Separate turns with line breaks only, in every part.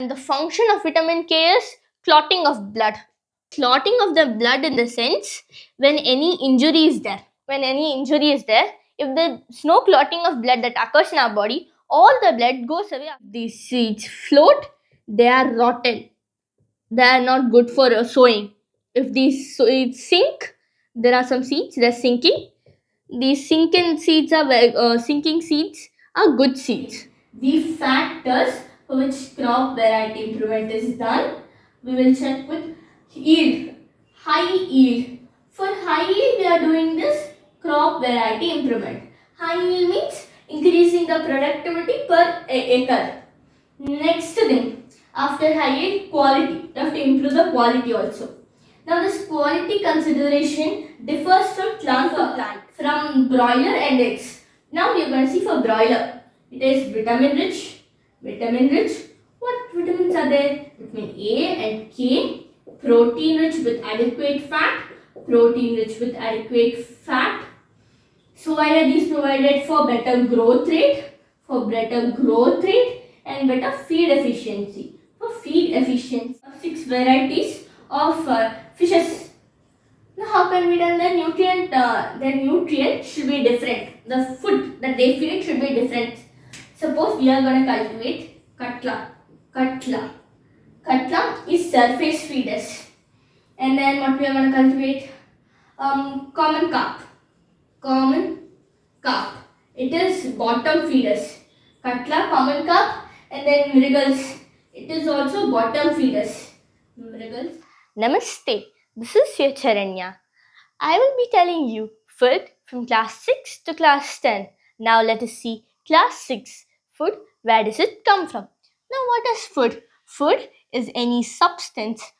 And the function of vitamin K is clotting of blood. Clotting of the blood in the sense when any injury is there. If there's no clotting of blood that occurs in our body, all the blood goes away. These seeds float, they are rotten. They are not good for sowing. If these seeds sink, there are some seeds, they're sinking. These sinking seeds are good seeds. The factors for which crop variety improvement is done, we will check with yield, high yield. For high yield, we are doing this crop variety improvement. High yield means increasing the productivity per acre. Next thing, after high yield, quality. You have to improve the quality also. Now this quality consideration differs from plant to plant, from broiler and eggs. Now we are going to see for broiler. It is vitamin rich. What vitamins are there? Vitamin A and K. Protein rich with adequate fat. So why are these provided? For better growth rate. And better feed efficiency. For feed efficiency, 6 varieties of fishes. Now, how can we done their nutrient should be different. The food that they feed should be different. Suppose we are going to cultivate Katla. Katla is surface feeders. And then what we are going to cultivate? Common carp. It is bottom feeders. Katla, common carp, and then mrigals. It is also bottom feeders. Mrigals. Namaste. This is your Charanya. I will be telling you food from class 6 to class 10. Now let us see class 6. Food, where does it come from? Now what is food? Food is any substance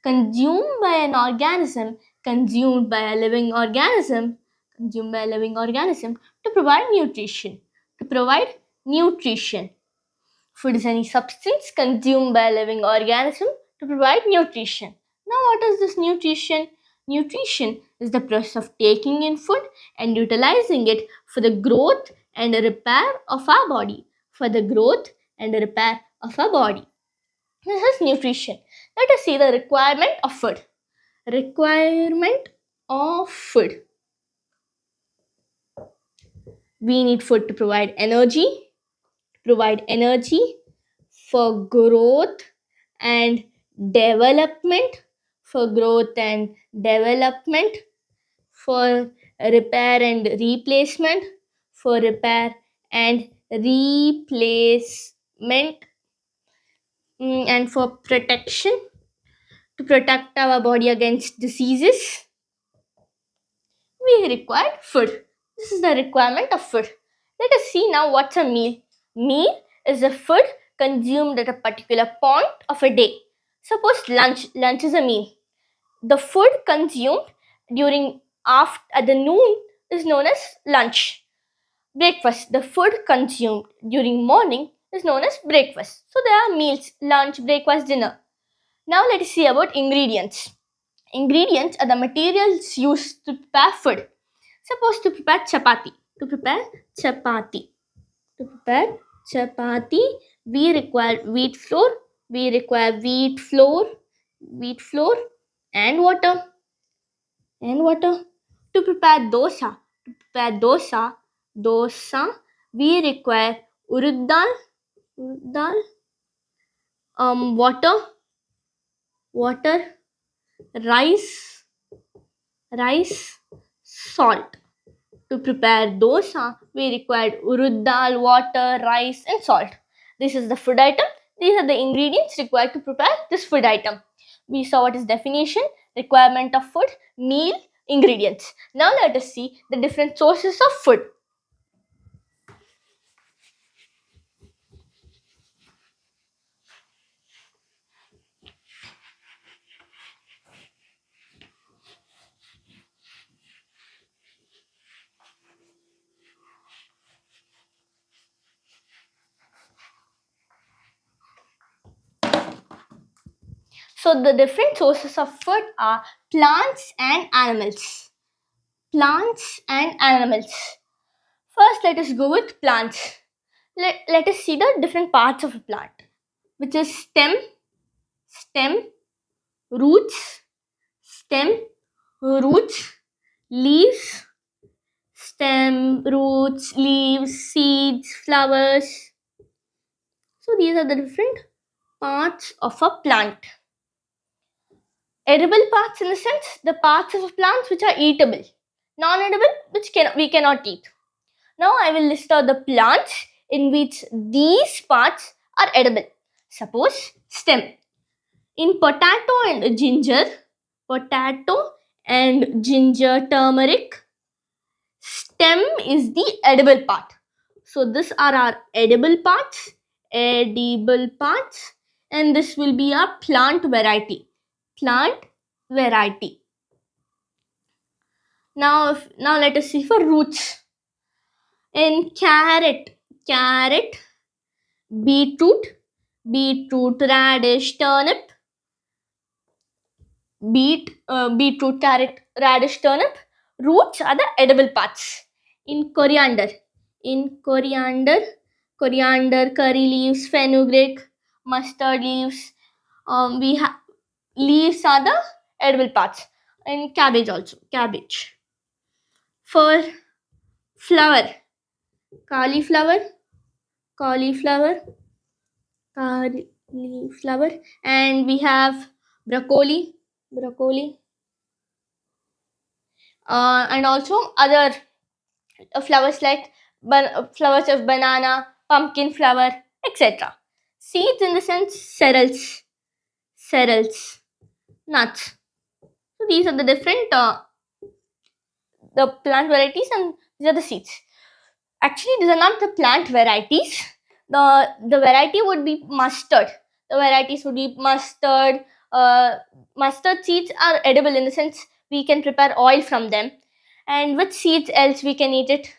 consumed by a living organism to provide nutrition. Food is any substance consumed by a living organism to provide nutrition. Now, what is this nutrition? Nutrition is the process of taking in food and utilizing it for the growth and repair of our body. This is nutrition. Let us see the requirement of food. We need food to provide energy for growth and development, for repair and replacement, and for protection, to protect our body against diseases. We require food. This is the requirement of food. Let us see now what's a meal. Meal is a food consumed at a particular point of a day. Suppose lunch is a meal. The food consumed at the noon is known as lunch. Breakfast, the food consumed during morning is known as breakfast. So there are meals: lunch, breakfast, dinner. Now let us see about ingredients. Ingredients are the materials used to prepare food. Suppose to prepare chapati, we require wheat flour and water. To prepare dosa, we require urud dal, water, rice, salt. To prepare dosa, we required urud dal, water, rice and salt. This is the food item. These are the ingredients required to prepare this food item. We saw what is definition, requirement of food, meal, ingredients. Now let us see the different sources of food. So the different sources of food are plants and animals. First, let us go with plants. Let us see the different parts of a plant, which is stem, roots, stem, roots, leaves, stem, roots, leaves, seeds, flowers. So these are the different parts of a plant. Edible parts in the sense the parts of a plant which are eatable. Non-edible which we cannot eat. Now I will list out the plants in which these parts are edible. Suppose stem. In potato and turmeric, stem is the edible part. So these are our edible parts, and this will be a plant variety. Now let us see for roots. In carrot, beetroot, radish, turnip, beetroot, carrot, radish, turnip. Roots are the edible parts. In coriander, curry leaves, fenugreek, mustard leaves. We have leaves are the edible parts. In cabbage also, cabbage. For flower, cauliflower, and we have broccoli, and also other flowers like flowers of banana, pumpkin flower, etc. Seeds in the sense cereals, nuts. So these are the different the plant varieties, and these are the seeds. Actually, these are not the plant varieties. The variety would be mustard. The varieties would be mustard. Mustard seeds are edible in the sense we can prepare oil from them. And which seeds else we can eat it?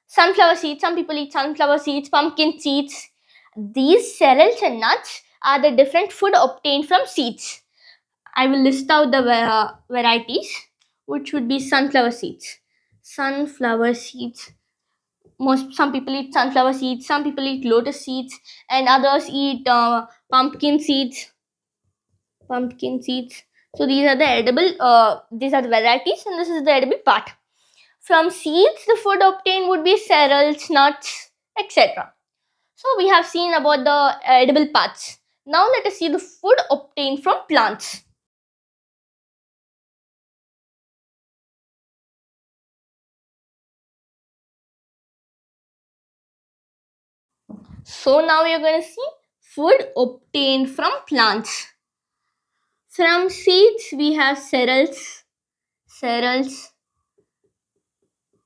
Sunflower seeds. Some people eat sunflower seeds, pumpkin seeds. These cereals and nuts are the different food obtained from seeds. I will list out the varieties, which would be sunflower seeds. Some people eat sunflower seeds, some people eat lotus seeds, and others eat pumpkin seeds. So these are the edible. These are the varieties, and this is the edible part. From seeds, the food obtained would be cereals, nuts, etc. So we have seen about the edible parts. Now let us see the food obtained from plants. So now we are going to see food obtained from plants. From seeds, we have cereals,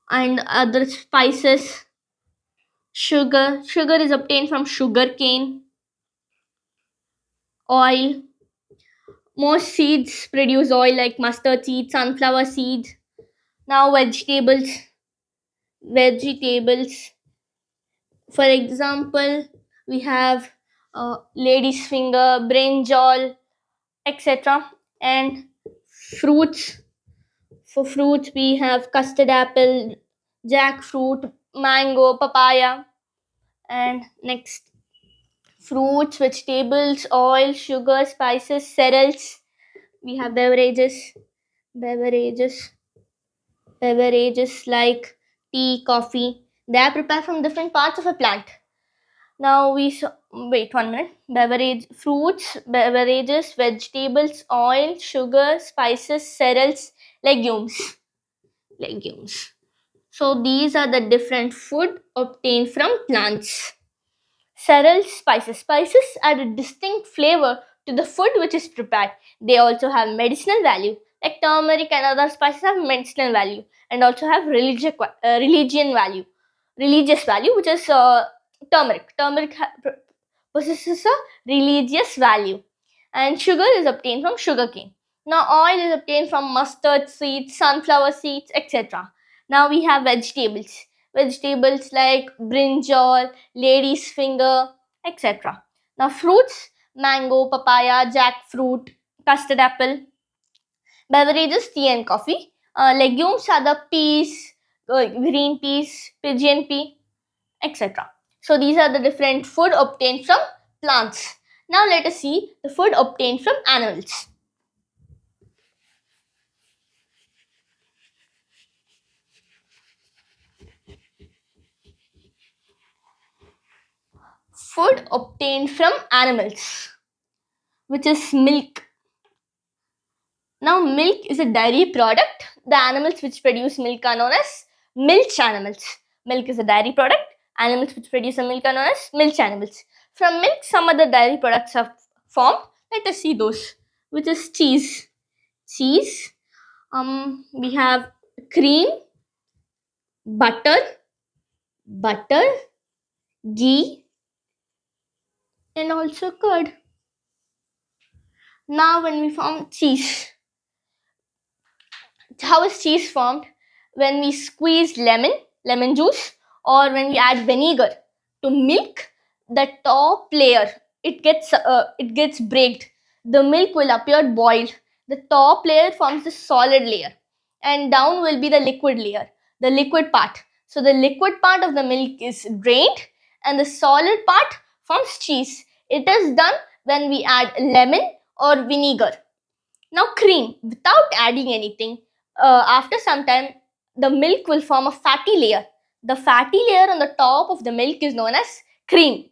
and other spices. Sugar is obtained from sugar cane. Oil. Most seeds produce oil like mustard seeds, sunflower seeds. Now vegetables. For example, we have lady's finger, brinjal, etc. And fruits. For fruits, we have custard apple, jackfruit, mango, papaya. And next, fruits, vegetables, oil, sugar, spices, cereals. We have beverages like tea, coffee. They are prepared from different parts of a plant. Now wait 1 minute. Fruits, beverages, vegetables, oil, sugar, spices, cereals, legumes. So these are the different food obtained from plants. Cereals, spices. Spices add a distinct flavor to the food which is prepared. They also have medicinal value. Like turmeric and other spices have medicinal value and also have religious value, which is turmeric. Possesses a religious value. And sugar is obtained from sugarcane. Now oil is obtained from mustard seeds, sunflower seeds, etc. Now we have vegetables like brinjal, lady's finger, etc. Now fruits, mango, papaya, jackfruit, custard apple. Beverages, tea and coffee. Legumes are the peas, green peas, pigeon pea, etc. So these are the different food obtained from plants. Now let us see the food obtained from animals. Food obtained from animals, which is milk. Now milk is a dairy product. The animals which produce milk are known as milch animals. Milk is a dairy product. Animals which produce milk are known as milch animals. From milk, some other dairy products are formed. Let us see those, which is cheese. Cheese. We have cream, butter, butter, ghee, and also curd. Now, when we form cheese, how is cheese formed? When we squeeze lemon juice, or when we add vinegar to milk, the top layer it gets braked. The milk will appear boiled. The top layer forms the solid layer, and down will be the liquid layer, the liquid part. So the liquid part of the milk is drained, and the solid part forms cheese. It is done when we add lemon or vinegar. Now cream, without adding anything, after some time, the milk will form a fatty layer. The fatty layer on the top of the milk is known as cream.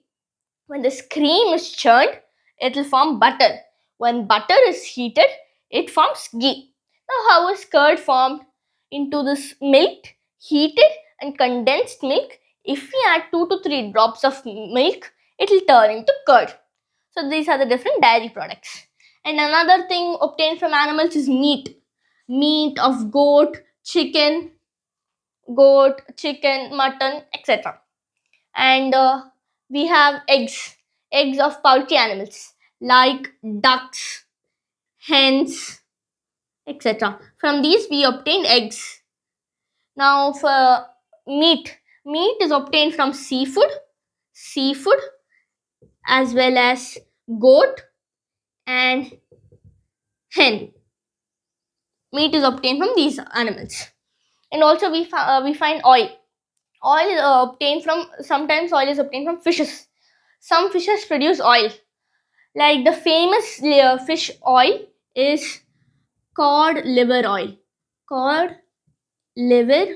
When this cream is churned, it will form butter. When butter is heated, it forms ghee. Now, how is curd formed? Into this milk, heated and condensed milk, if we add 2 to 3 drops of milk, it will turn into curd. So, these are the different dairy products. And another thing obtained from animals is meat. Meat of goat, chicken, mutton, etc. And we have eggs of poultry animals like ducks, hens, etc. From these we obtain eggs. Now for meat is obtained from seafood as well as goat and hen. Meat is obtained from these animals. And also we find oil. Oil is obtained from, sometimes oil is obtained from fishes. Some fishes produce oil. Like the famous fish oil is cod liver oil. Cod liver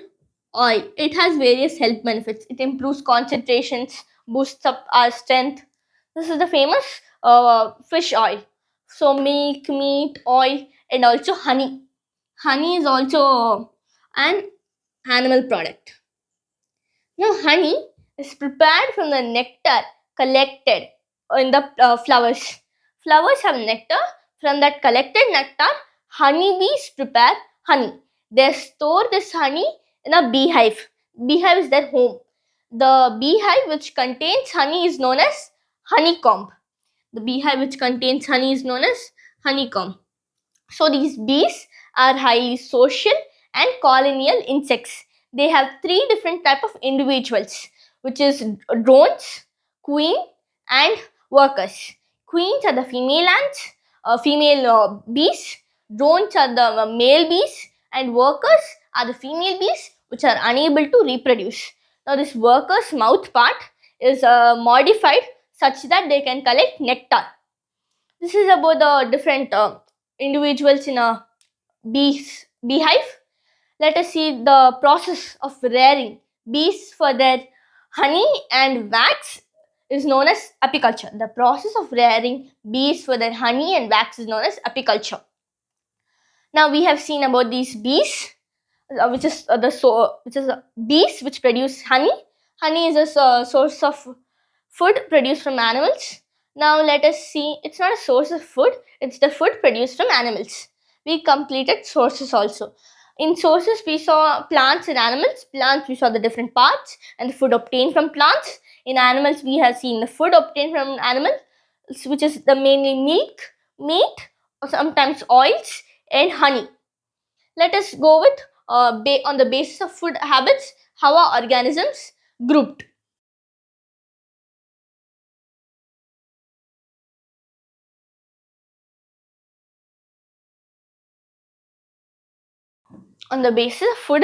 oil. It has various health benefits. It improves concentrations, boosts up our strength. This is the famous fish oil. So milk, meat, oil, and also honey. Honey is also an animal product. Now, honey is prepared from the nectar collected in the flowers. Flowers have nectar. From that collected nectar, honeybees prepare honey. They store this honey in a beehive. Beehive is their home. The beehive which contains honey is known as honeycomb. The beehive which contains honey is known as honeycomb. So these bees are highly social and colonial insects. They have three different type of individuals, which is drones, queen, and workers. Queens are the female ants, female bees. Drones are the male bees, and workers are the female bees which are unable to reproduce. Now, this worker's mouth part is modified such that they can collect nectar. This is about the different individuals in a beehive. Let us see the process of rearing bees for their honey and wax is known as apiculture. The process of rearing bees for their honey and wax is known as apiculture. Now we have seen about these bees, which is bees which produce honey. Honey is a source of food produced from animals. Now let us see, it's not a source of food, it's the food produced from animals. We completed sources also. In sources, we saw plants and animals. Plants, we saw the different parts and the food obtained from plants. In animals, we have seen the food obtained from animals, which is the mainly milk, meat, or sometimes oils, and honey. Let us go with on the basis of food habits, how are organisms grouped. On the basis of food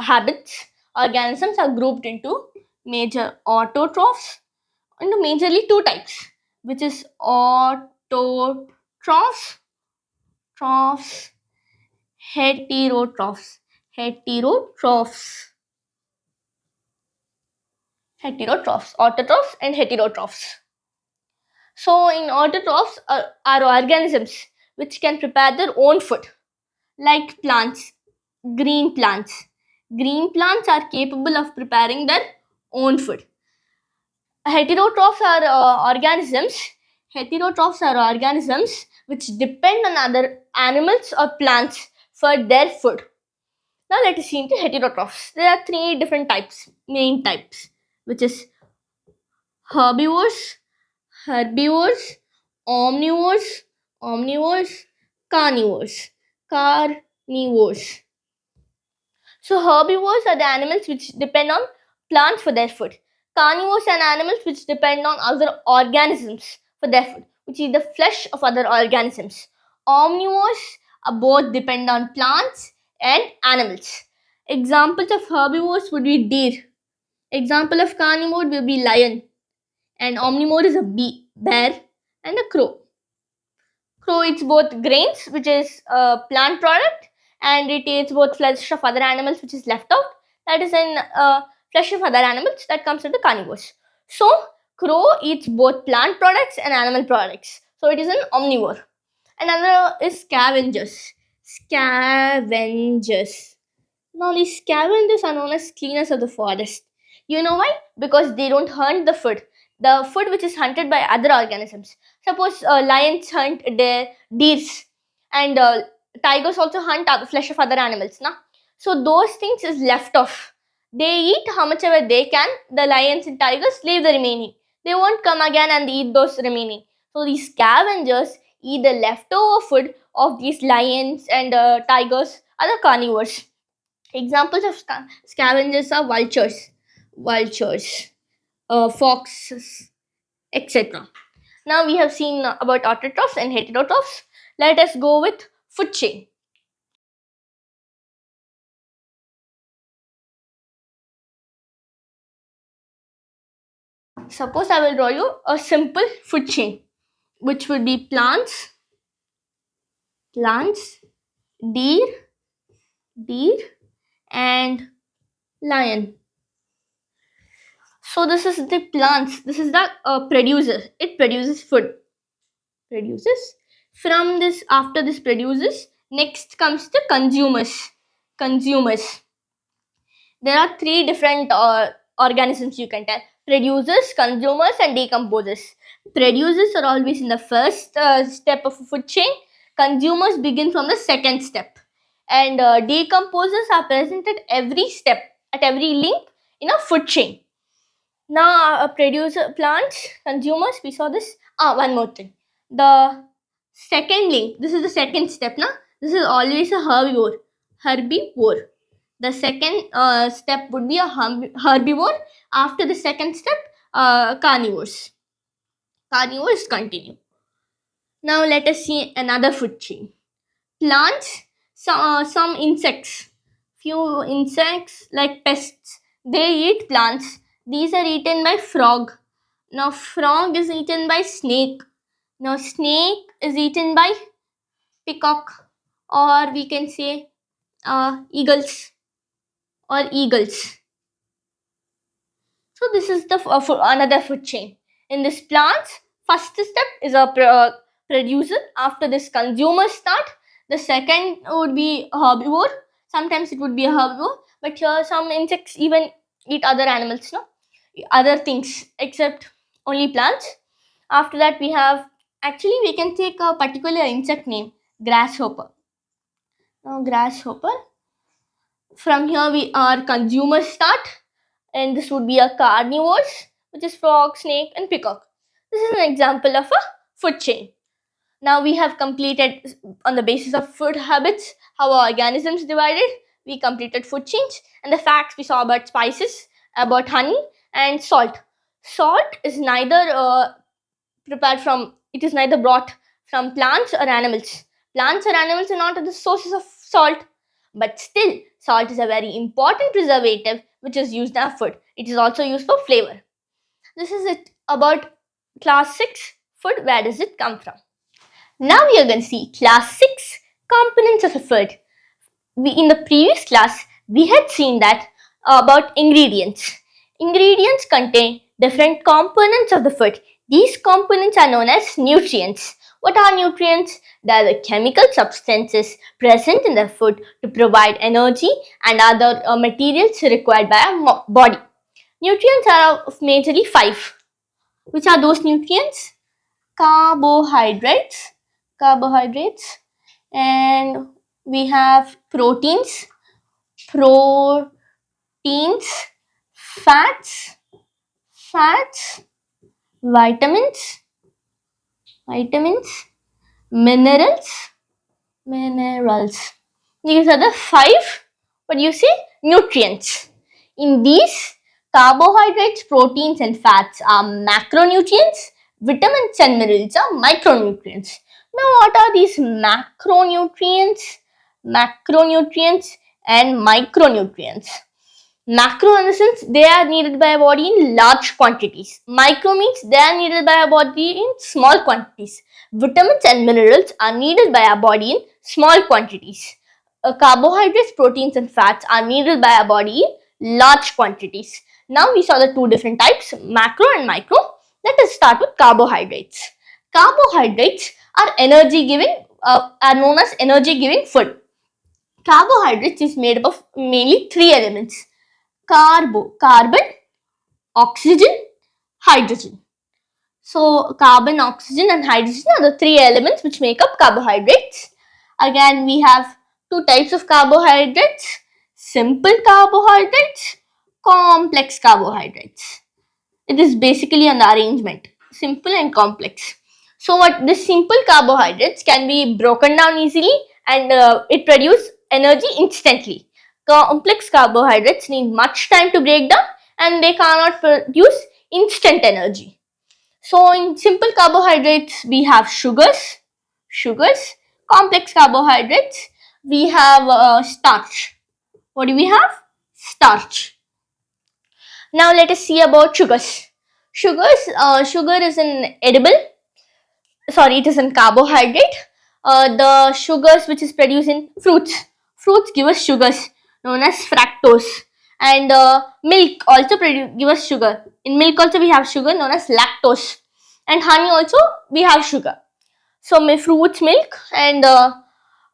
habits, organisms are grouped into major autotrophs, and majorly two types, which is autotrophs, troughs, heterotrophs, heterotrophs, heterotrophs, autotrophs and heterotrophs. So in autotrophs are organisms which can prepare their own food, like plants, green plants. Green plants are capable of preparing their own food. Heterotrophs are organisms. Heterotrophs are organisms which depend on other animals or plants for their food. Now let us see into heterotrophs. There are three different types, main types, which is herbivores, herbivores, omnivores, omnivores, carnivores, carnivores. So herbivores are the animals which depend on plants for their food. Carnivores are animals which depend on other organisms for their food, which is the flesh of other organisms. Omnivores are both depend on plants and animals. Examples of herbivores would be deer. Example of carnivore will be lion. And omnivore is a bear and a crow. Crow eats both grains, which is a plant product, and it eats both flesh of other animals, which is left out. That is in flesh of other animals that comes into carnivores. So crow eats both plant products and animal products. So it is an omnivore. Another is scavengers. Scavengers. Now these scavengers are known as cleaners of the forest. You know why? Because they don't hunt the food. The food which is hunted by other organisms. Suppose lions hunt their deers, and tigers also hunt flesh of other animals. Na? So those things is left off. They eat how much ever they can. The lions and tigers leave the remaining. They won't come again and eat those remaining. So these scavengers eat the leftover food of these lions and tigers, other carnivores. Examples of scavengers are vultures, foxes, etc. Now we have seen about autotrophs and heterotrophs. Let us go with food chain. Suppose I will draw you a simple food chain, which would be plants, deer, and lion. So this is the plants. This is the producer. It produces food. Produces. From this, after this produces, next comes the consumers. There are three different organisms, you can tell: producers, consumers, and decomposers. Producers are always in the first step of a food chain. Consumers begin from the second step, and decomposers are present at every step, at every link in a food chain. Now a producer, plants, consumers, we saw this. One more thing, the second link, this is the second step. Now this is always a herbivore. The second step would be a herbivore. After the second step, carnivores continue. Now let us see another food chain. Plants, some insects, few insects like pests, they eat plants. These are eaten by frog. Now frog is eaten by snake. Now snake is eaten by peacock, or we can say eagles. So this is the another food chain. In this plants, first step is a producer. After this, consumers start. The second would be herbivore. Sometimes it would be a herbivore, but here some insects even eat other animals, no, other things except only plants. After that, we have, actually we can take a particular insect name, grasshopper. Now grasshopper. From here we are consumers start, and this would be a carnivores, which is frog, snake, and peacock. This is an example of a food chain. Now we have completed, on the basis of food habits, how our organisms divided. We completed food chains, and the facts we saw about spices, about honey, and salt. Salt is neither prepared from, it is neither brought from plants or animals. Plants or animals are not the sources of salt, but still salt is a very important preservative which is used in our food. It is also used for flavor. This is it about class 6 food. Where does it come from? Now we are going to see class 6 components of a food. In the previous class, we had seen that about ingredients. Ingredients contain different components of the food. These components are known as nutrients. What are nutrients? They are the chemical substances present in the food to provide energy and other materials required by our body. Nutrients are of majorly 5. Which are those nutrients? Carbohydrates, and we have proteins, fats, vitamins, minerals. These are the 5, nutrients. In these, carbohydrates, proteins and fats are macronutrients. Vitamins and minerals are micronutrients. Now, what are these macronutrients and micronutrients? Macro in the sense they are needed by a body in large quantities. Micro means they are needed by a body in small quantities. Vitamins and minerals are needed by our body in small quantities. Carbohydrates, proteins and fats are needed by our body in large quantities. Now we saw the 2 different types, macro and micro. Let us start with carbohydrates. Carbohydrates are are known as energy giving food. Carbohydrates is made up of mainly 3 elements: carbon, oxygen, hydrogen. So carbon, oxygen and hydrogen are the 3 elements which make up carbohydrates. Again, we have 2 types of carbohydrates: simple carbohydrates, complex carbohydrates. It is basically an arrangement, simple and complex. So what this simple carbohydrates can be broken down easily and it produces energy instantly. Complex carbohydrates need much time to break down and they cannot produce instant energy. So in simple carbohydrates we have sugars. Complex carbohydrates we have starch. What do we have? Starch. Now let us see about sugars. Sugar is an edible. Sorry, it is a carbohydrate. The sugars which is produced in fruits. Fruits give us sugars known as fructose. And milk also give us sugar. In milk also we have sugar known as lactose. And honey also we have sugar. So fruits, milk and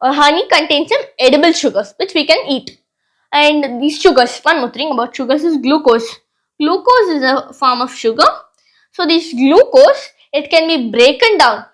honey contains some edible sugars which we can eat. And these sugars, one more thing about sugars is glucose. Glucose is a form of sugar. So this glucose, it can be broken down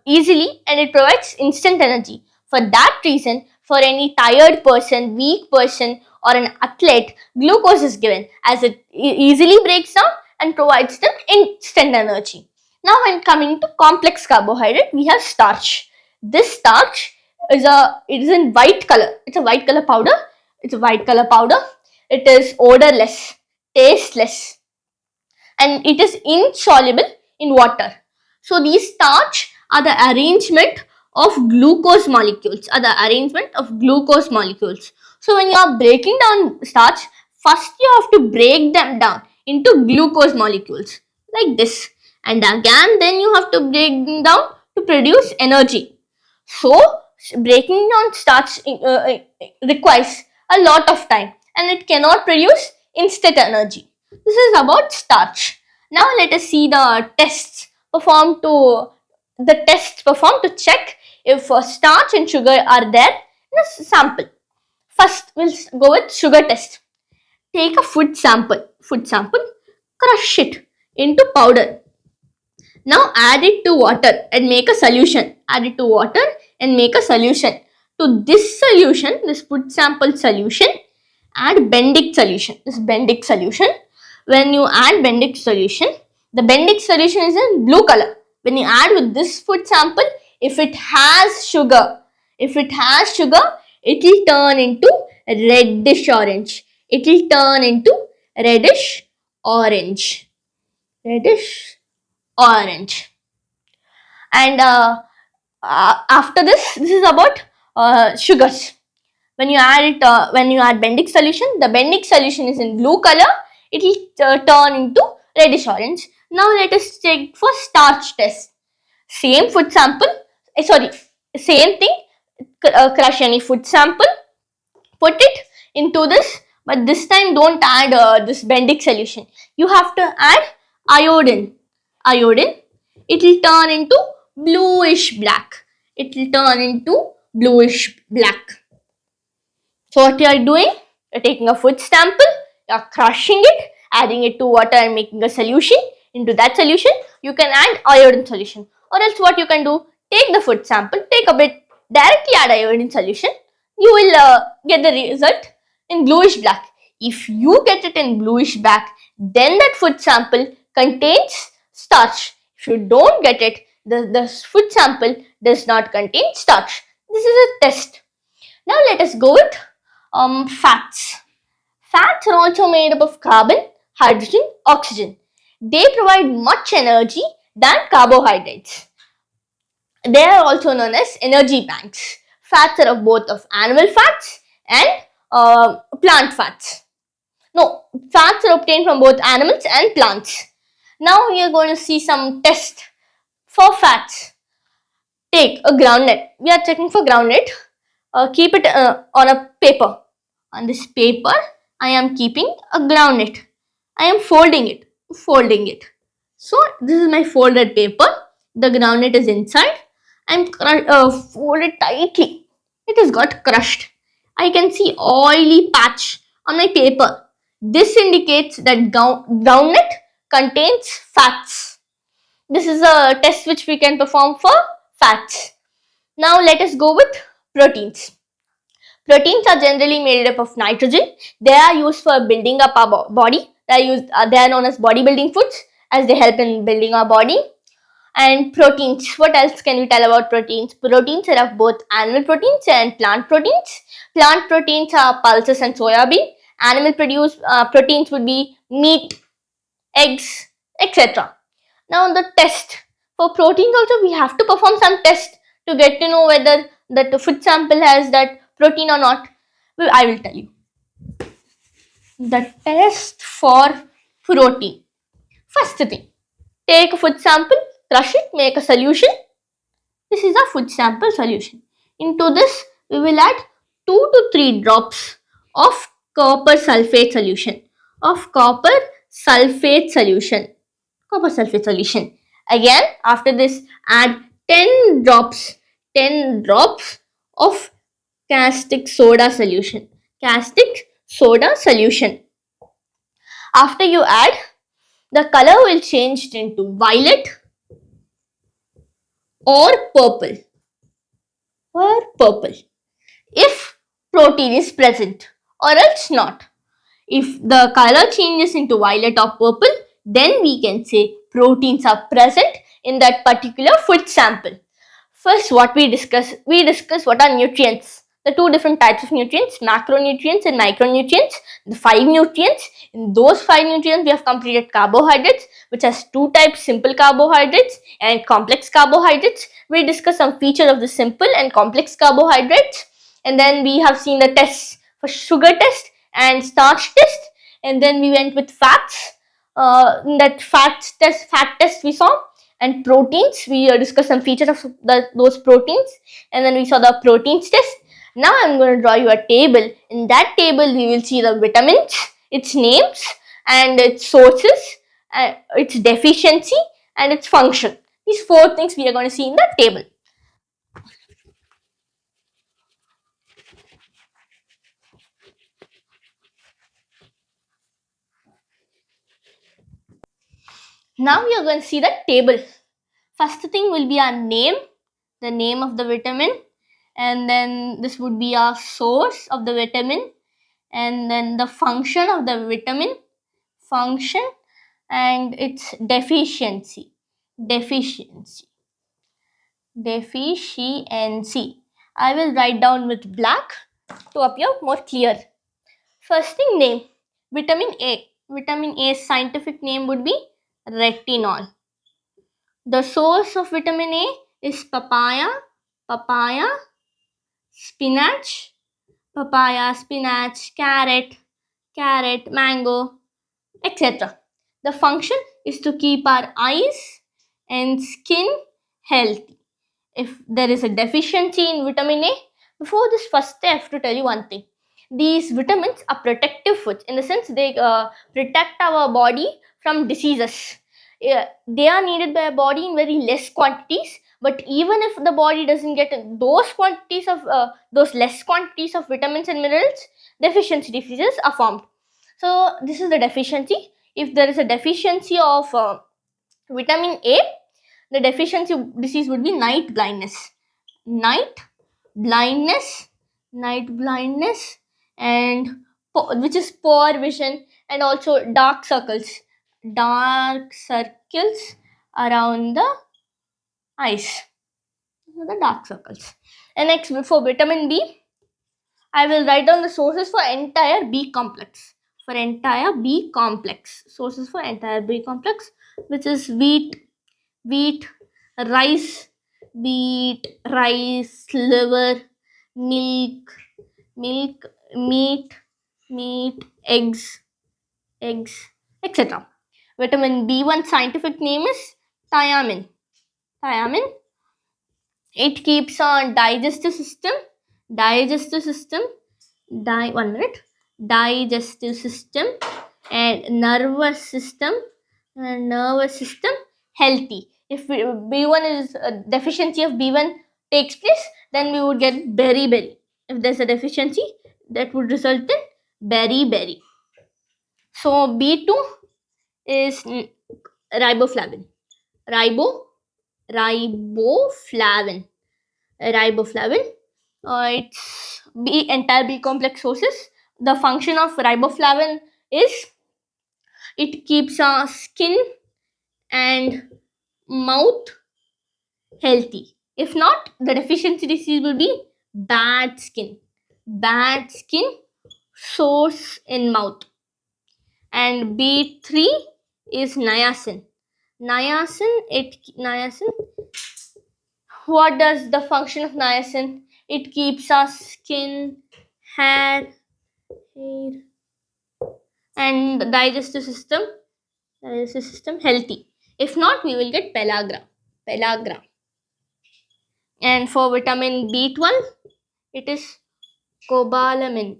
easily and it provides instant energy. For that reason, for any tired person, weak person or an athlete, glucose is given as it easily breaks down and provides them instant energy. Now when coming to complex carbohydrate, we have starch. This starch is in white color. It's a white color powder. It is odorless, tasteless, and it is insoluble in water. So these starch are the arrangement of glucose molecules. So when you are breaking down starch, first you have to break them down into glucose molecules like this, and again then you have to break them down to produce energy. So breaking down starch requires a lot of time and it cannot produce instant energy. This is about starch. Now let us see the tests performed to check if starch and sugar are there in a sample. First, we'll go with sugar test. Take a food sample, crush it into powder. Now add it to water and make a solution. To this solution, this food sample solution, add Bendick solution. When you add Bendick solution, the Bendick solution is in blue color. When you add with this food sample, if it has sugar, it will turn into reddish orange. And after this is about sugars. when you add it, when you add Bendix solution, the Bendix solution is in blue color. It will turn into reddish orange. Now let us check for starch test. Same food sample, sorry, same thing. Crush any food sample, put it into this, but this time don't add this Bendix solution. You have to add iodine. Iodine. It will turn into bluish black. It will turn into bluish black. So what you are doing? You're taking a food sample, you're crushing it, adding it to water and making a solution. Into that solution, you can add iodine solution. Or else what you can do, take the food sample, take a bit, directly add iodine solution. You will get the result in bluish black. If you get it in bluish black, then that food sample contains starch. If you don't get it, the food sample does not contain starch. This is a test. Now let us go with fats. Fats are also made up of carbon, hydrogen, oxygen. They provide much energy than carbohydrates. They are also known as energy banks. Fats are of both of animal fats and plant fats. No, fats are obtained from both animals and plants. Now we are going to see some tests for fats. Take a groundnut. We are checking for groundnut. Keep it on a paper. On this paper, I am keeping a groundnut. I am folding it. Folding it. So this is my folded paper. The groundnut is inside. I'm folded tightly. It has got crushed. I can see oily patch on my paper. This indicates that groundnut contains fats. This is a test which we can perform for fats. Now let us go with proteins. Proteins are generally made up of nitrogen. They are used for building up our body. They are known as bodybuilding foods, as they help in building our body. And proteins. What else can we tell about proteins? Proteins are of both animal proteins and plant proteins. Plant proteins are pulses and soya bean. Animal proteins would be meat, eggs, etc. Now the test. For proteins also we have to perform some test to get to know whether that food sample has that protein or not. Well, I will tell you. The test for protein. First thing, take a food sample, crush it, make a solution. This is a food sample solution. Into this, we will add 2 to 3 drops of copper sulfate solution. Copper sulfate solution. Again, after this, add 10 drops of caustic soda solution. After you add, the color will change into violet or purple. If protein is present, or else not. If the color changes into violet or purple, then we can say proteins are present in that particular food sample. First, what we discuss what are nutrients. The two different types of nutrients, macronutrients and micronutrients. The 5 nutrients. In those 5 nutrients, we have completed carbohydrates, which has 2 types, simple carbohydrates and complex carbohydrates. We discuss some features of the simple and complex carbohydrates. And then we have seen the tests for sugar test and starch test. And then we went with fats. Fat test we saw. And proteins, we discussed some features of those proteins, and then we saw the proteins test. Now I'm going to draw you a table. In that table, we will see the vitamins, its names, and its sources, its deficiency, and its function. These 4 things we are going to see in the table. Now we are going to see the table. First thing will be our name, the name of the vitamin, and then this would be our source of the vitamin, and then the function of the vitamin, and its deficiency. I will write down with black to appear more clear. First thing, name. Vitamin A. Vitamin A's scientific name would be retinol. The source of vitamin A is papaya, spinach, papaya, spinach, carrot, mango, etc. The function is to keep our eyes and skin healthy. If there is a deficiency in vitamin A, before this, first I have to tell you one thing. These vitamins are protective foods, in the sense they protect our body from diseases. Yeah, they are needed by our body in very less quantities, but even if the body doesn't get those quantities of those less quantities of vitamins and minerals, deficiency diseases are formed. So this is the deficiency. If there is a deficiency of vitamin A, the deficiency disease would be night blindness. Night blindness, night blindness, and which is poor vision, and also dark circles around the eyes, the dark circles. And next, for vitamin B, I will write down the sources for entire B complex. For entire B complex, sources for entire B complex, which is wheat, rice, liver, milk, meat, eggs, etc. Vitamin B1 scientific name is thiamine. Thiamine. It keeps on digestive system, one minute, digestive system and nervous system healthy. If B1 is a deficiency of B1 takes place, then we would get beriberi. If there's a deficiency, that would result in beriberi. So B2 is riboflavin. Riboflavin. It's entire B complex sources. The function of riboflavin is it keeps our skin and mouth healthy. If not, the deficiency disease will be bad skin. Bad skin, sores in mouth. And B3 is niacin. Niacin. What does the function of niacin? It keeps our skin, hair, and digestive system healthy. If not, we will get pellagra. And for vitamin B12, it is cobalamin.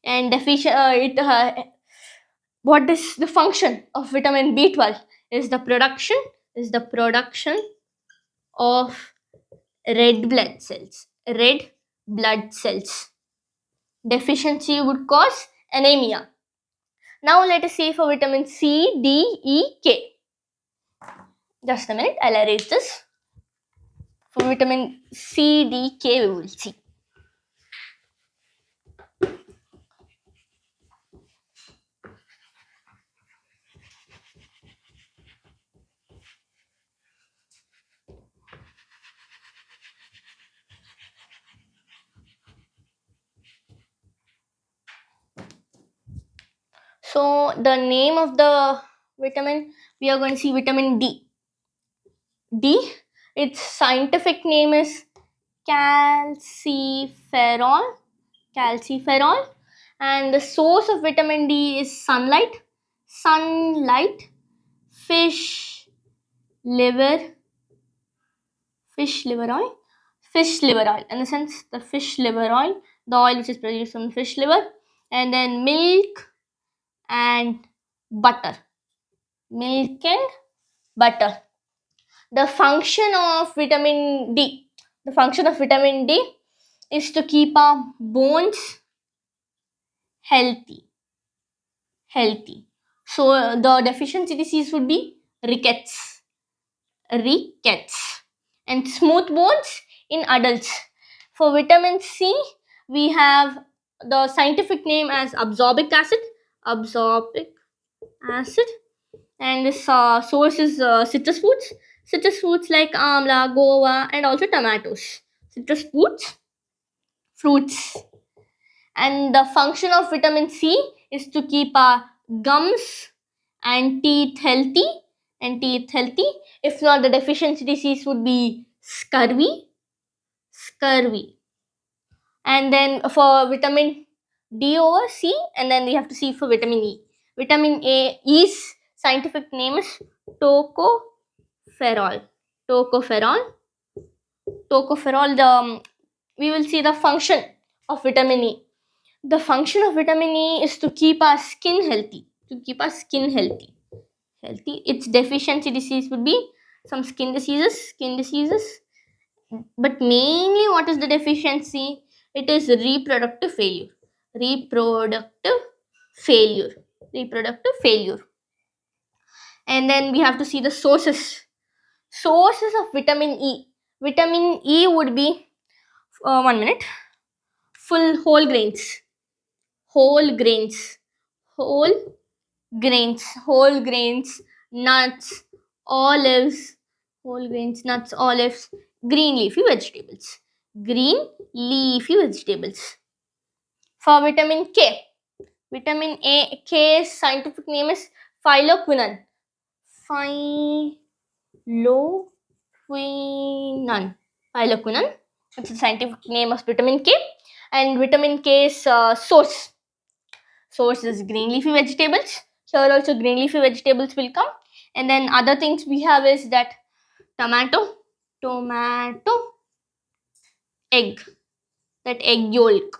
And what is the function of vitamin B12? Is the production of red blood cells. Deficiency would cause anemia. Now let us see for vitamin C, D, E, K. Just a minute, I'll erase this. For vitamin C, D, K, we will see. So the name of the vitamin, we are going to see vitamin D. Its scientific name is calciferol, and the source of vitamin D is sunlight, fish liver oil, in the sense the fish liver oil, the oil which is produced from fish liver, and then milk and butter. The function of vitamin D is to keep our bones healthy. So the deficiency disease would be rickets, and smooth bones in adults. For vitamin C, we have the scientific name as absorbic acid, and this source is citrus fruits like amla, guava, and also tomatoes. Citrus fruits. And the function of vitamin C is to keep our gums and teeth healthy. If not, the deficiency disease would be scurvy. And then for vitamin D over C, and then we have to see for vitamin E. Vitamin E's scientific name is tocopherol. Tocopherol. Tocopherol. We will see the function of vitamin E. The function of vitamin E is to keep our skin healthy. To keep our skin healthy. Its deficiency disease would be some skin diseases. But mainly, what is the deficiency? It is reproductive failure. Reproductive failure. Reproductive failure. And then we have to see the sources. Sources of vitamin E. Vitamin E would be 1 minute. Full whole grains. Whole grains. Whole grains. Whole grains. Nuts. Olives. Whole grains, nuts, olives. Green leafy vegetables. Green leafy vegetables. For vitamin K. Vitamin K's scientific name is phylloquinone. Phylloquinone. Phylloquinone. It's the scientific name of vitamin K. And vitamin K's source. Source is green leafy vegetables. Here also green leafy vegetables will come. And then other things we have is that tomato, egg, that egg yolk.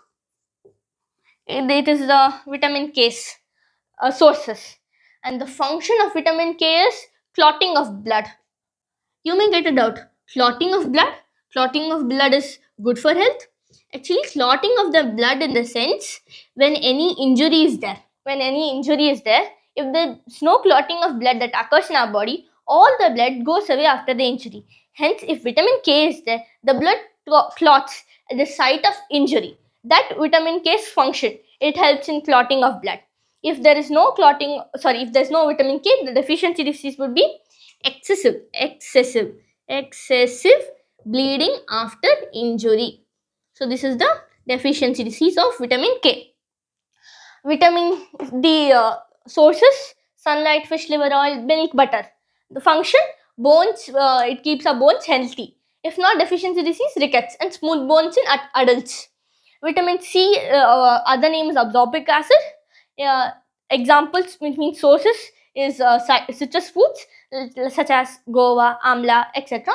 It is the vitamin K's sources. And the function of vitamin K is clotting of blood. You may get a doubt. Clotting of blood? Clotting of blood is good for health? Actually, clotting of the blood in the sense when any injury is there. When any injury is there, if there's no clotting of blood that occurs in our body, all the blood goes away after the injury. Hence, if vitamin K is there, the blood clots at the site of injury. That vitamin K's function. It helps in clotting of blood. If there is no clotting, if there's no vitamin K, the deficiency disease would be excessive bleeding after injury. So this is the deficiency disease of vitamin K. Vitamin D sources: sunlight, fish liver oil, milk, butter. The function: bones, it keeps our bones healthy. If not, deficiency disease, rickets, and smooth bones in adults. Vitamin C, other name is absorbic acid. Examples, which means sources, is citrus fruits such as guava, amla, etc.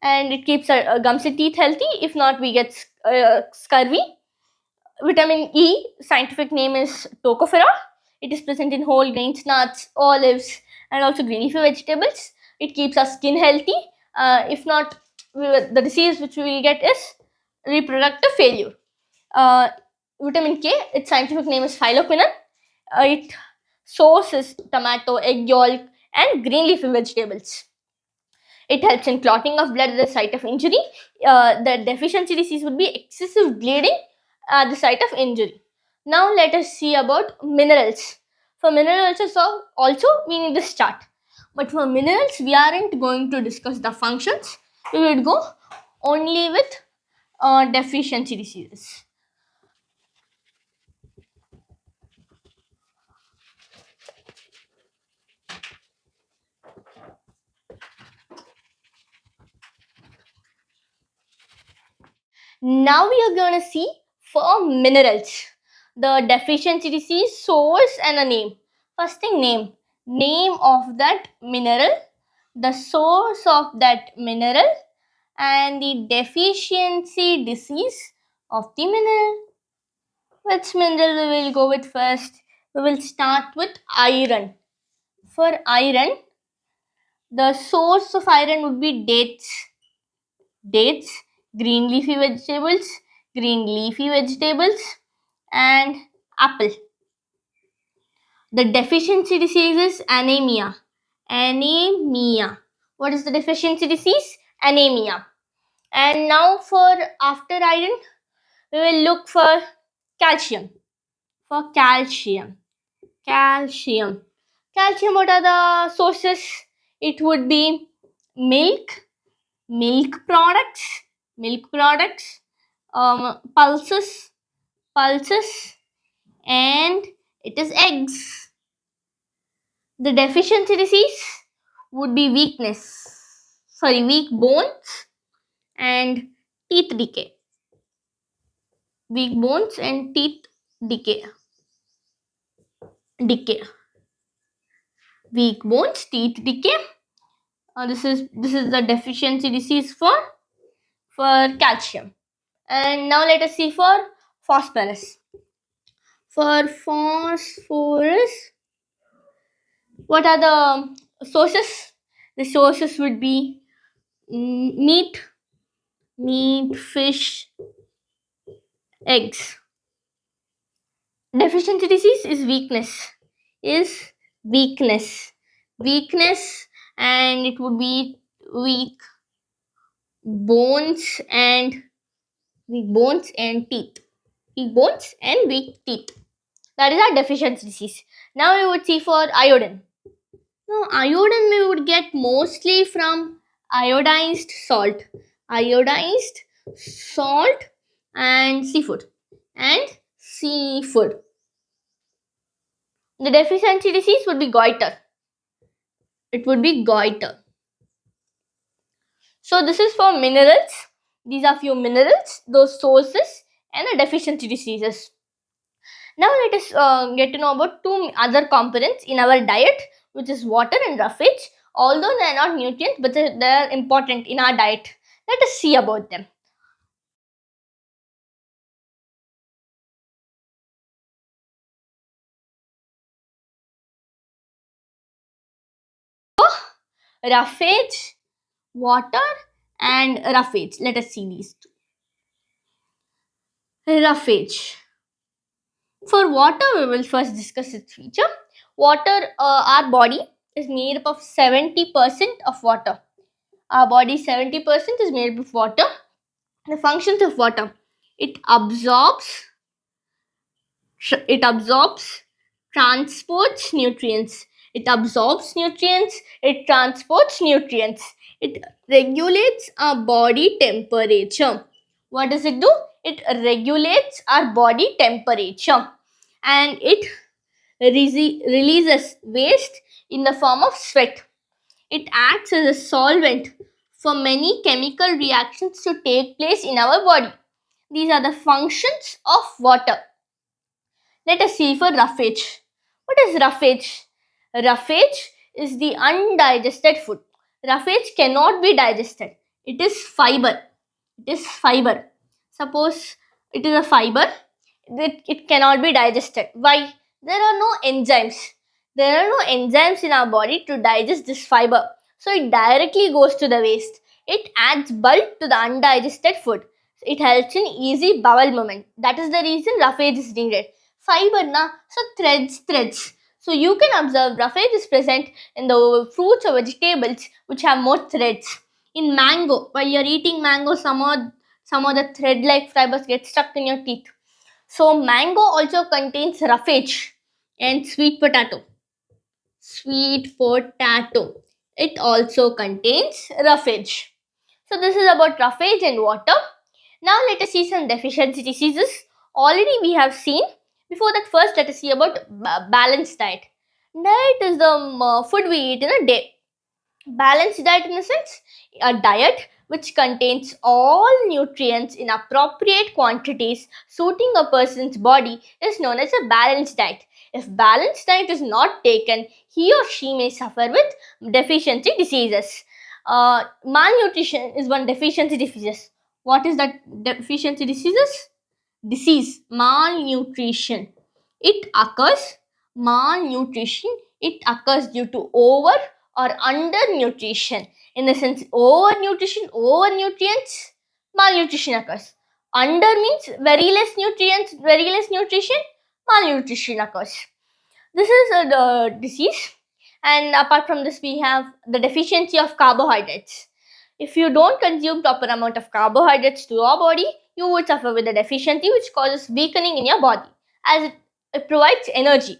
And it keeps our gums and teeth healthy. If not, we get scurvy. Vitamin E, scientific name is tocopherol. It is present in whole grains, nuts, olives, and also green leafy vegetables. It keeps our skin healthy. If not, the disease which we will get is reproductive failure. Vitamin K, its scientific name is phylloquinone. It source is tomato, egg yolk, and green leafy vegetables. It helps in clotting of blood at the site of injury. The deficiency disease would be excessive bleeding at the site of injury. Now let us see about minerals. For minerals also we need this chart. But for minerals, we aren't going to discuss the functions. We will go only with deficiency diseases. Now we are going to see for minerals, the deficiency disease, source, and a name. First thing, name. Name of that mineral, the source of that mineral, and the deficiency disease of the mineral. Which mineral we will go with first? We will start with iron. For iron, the source of iron would be dates. Dates, green leafy vegetables, and apple. The deficiency disease is anemia. Anemia. What is the deficiency disease? Anemia. And now for after iron, we will look for calcium. For calcium. Calcium. Calcium, what are the sources? It would be milk, milk products, pulses, and it is eggs. The deficiency disease would be weak bones and teeth decay. weak bones and teeth decay. Decay. Weak bones, teeth decay. This is the deficiency disease for calcium. And now let us see for phosphorus. For phosphorus, what are the sources? The sources would be meat, fish, eggs. Deficiency disease is weakness. Is weakness. Weakness, and it would be weak bones and teeth. Weak bones and weak teeth. That is our deficiency disease. Now we would see for iodine. Now iodine we would get mostly from iodized salt. Iodized salt and seafood. And seafood. The deficiency disease would be goiter. It would be goiter. So this is for minerals. These are few minerals, those sources, and the deficiency diseases. Now let us get to know about two other components in our diet, which is water and roughage. Although they are not nutrients, but they are important in our diet. Let us see about them. Roughage, water, and roughage. Let us see these two. Roughage. For water, we will first discuss its feature. Water, our body is made up of 70% of water. Our body 70% is made up of water. The functions of water: it absorbs, transports nutrients. It absorbs nutrients, it transports nutrients. It regulates our body temperature. What does it do? It regulates our body temperature, and it releases waste in the form of sweat. It acts as a solvent for many chemical reactions to take place in our body. These are the functions of water. Let us see for roughage. What is roughage? Roughage is the undigested food. Roughage cannot be digested. It is fiber. It is fiber. Suppose it is a fiber, it cannot be digested. Why? There are no enzymes. There are no enzymes in our body to digest this fiber. So it directly goes to the waste. It adds bulk to the undigested food. It helps in easy bowel movement. That is the reason roughage is needed. Fiber na, so threads. So you can observe roughage is present in the fruits or vegetables which have more threads. In mango, while you're eating mango, some of the thread-like fibers get stuck in your teeth. So mango also contains roughage. And sweet potato. Sweet potato. It also contains roughage. So this is about roughage and water. Now let us see some deficiency diseases. Already we have seen. Before that, first let us see about balanced diet. Diet is the food we eat in a day. Balanced diet in the sense, a diet which contains all nutrients in appropriate quantities suiting a person's body is known as a balanced diet. If balanced diet is not taken, he or she may suffer with deficiency diseases. Malnutrition is one deficiency disease. What is that deficiency diseases? Disease, malnutrition. It occurs, malnutrition, it occurs due to over or undernutrition. In the sense, over nutrients, malnutrition occurs. Under means very less nutrients, very less nutrition, malnutrition occurs. This is the disease. And apart from this, we have the deficiency of carbohydrates. If you don't consume proper amount of carbohydrates to your body, you would suffer with a deficiency which causes weakening in your body as it provides energy.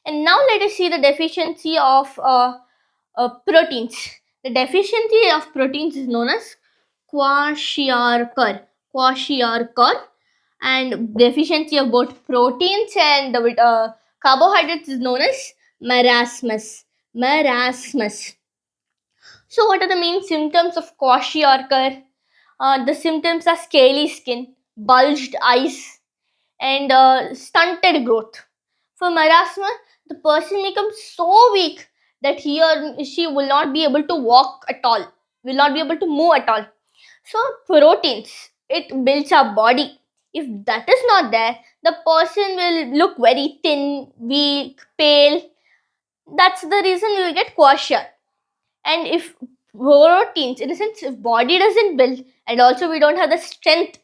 And now let us see the deficiency of proteins. The deficiency of proteins is known as kwashiorkor. Kwashiorkor. And deficiency of both proteins and carbohydrates is known as marasmus. Marasmus. So what are the main symptoms of kwashiorkor? The symptoms are scaly skin, bulged eyes, and stunted growth. For marasmus, the person becomes so weak that he or she will not be able to walk at all, will not be able to move at all. So proteins, it builds our body. If that is not there, the person will look very thin, weak, pale. That's the reason we will get kwashiorkor. And if proteins, in a sense, if body doesn't build, and also we don't have the strength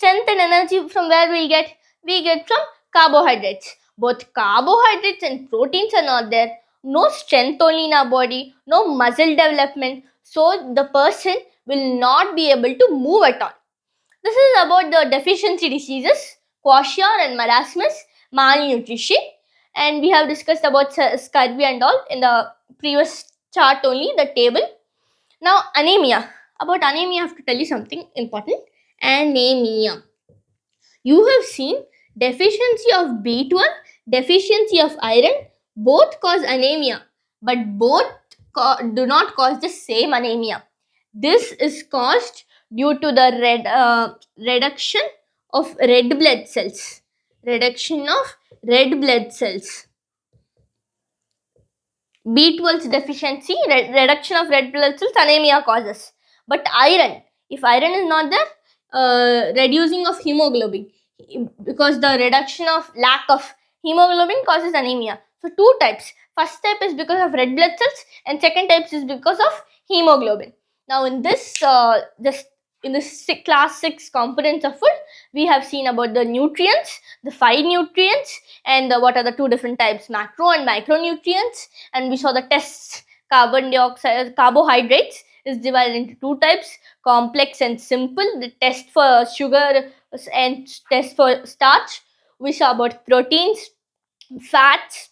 and energy, from where we get from carbohydrates. Both carbohydrates and proteins are not there. No strength only in our body, no muscle development, so the person will not be able to move at all. This is about the deficiency diseases, kwashiorkor and marasmus, malnutrition, and we have discussed about scurvy and all in the previous chart only, the table. Now anemia. About anemia, I have to tell you something important. Anemia. You have seen deficiency of B12, deficiency of iron, both cause anemia, but both do not cause the same anemia. This is caused due to the reduction of red blood cells. Reduction of red blood cells. B12's deficiency, reduction of red blood cells, anemia causes. But iron, if iron is not there, reducing of hemoglobin, because the reduction of lack of hemoglobin causes anemia. So two types. First type is because of red blood cells, and second type is because of hemoglobin. Now in this class 6 components of food, we have seen about the nutrients, the 5 nutrients, and what are the two different types, macro and micronutrients. And we saw the tests. Carbon dioxide, carbohydrates is divided into two types, complex and simple. The test for sugar and test for starch. We saw about proteins, fats,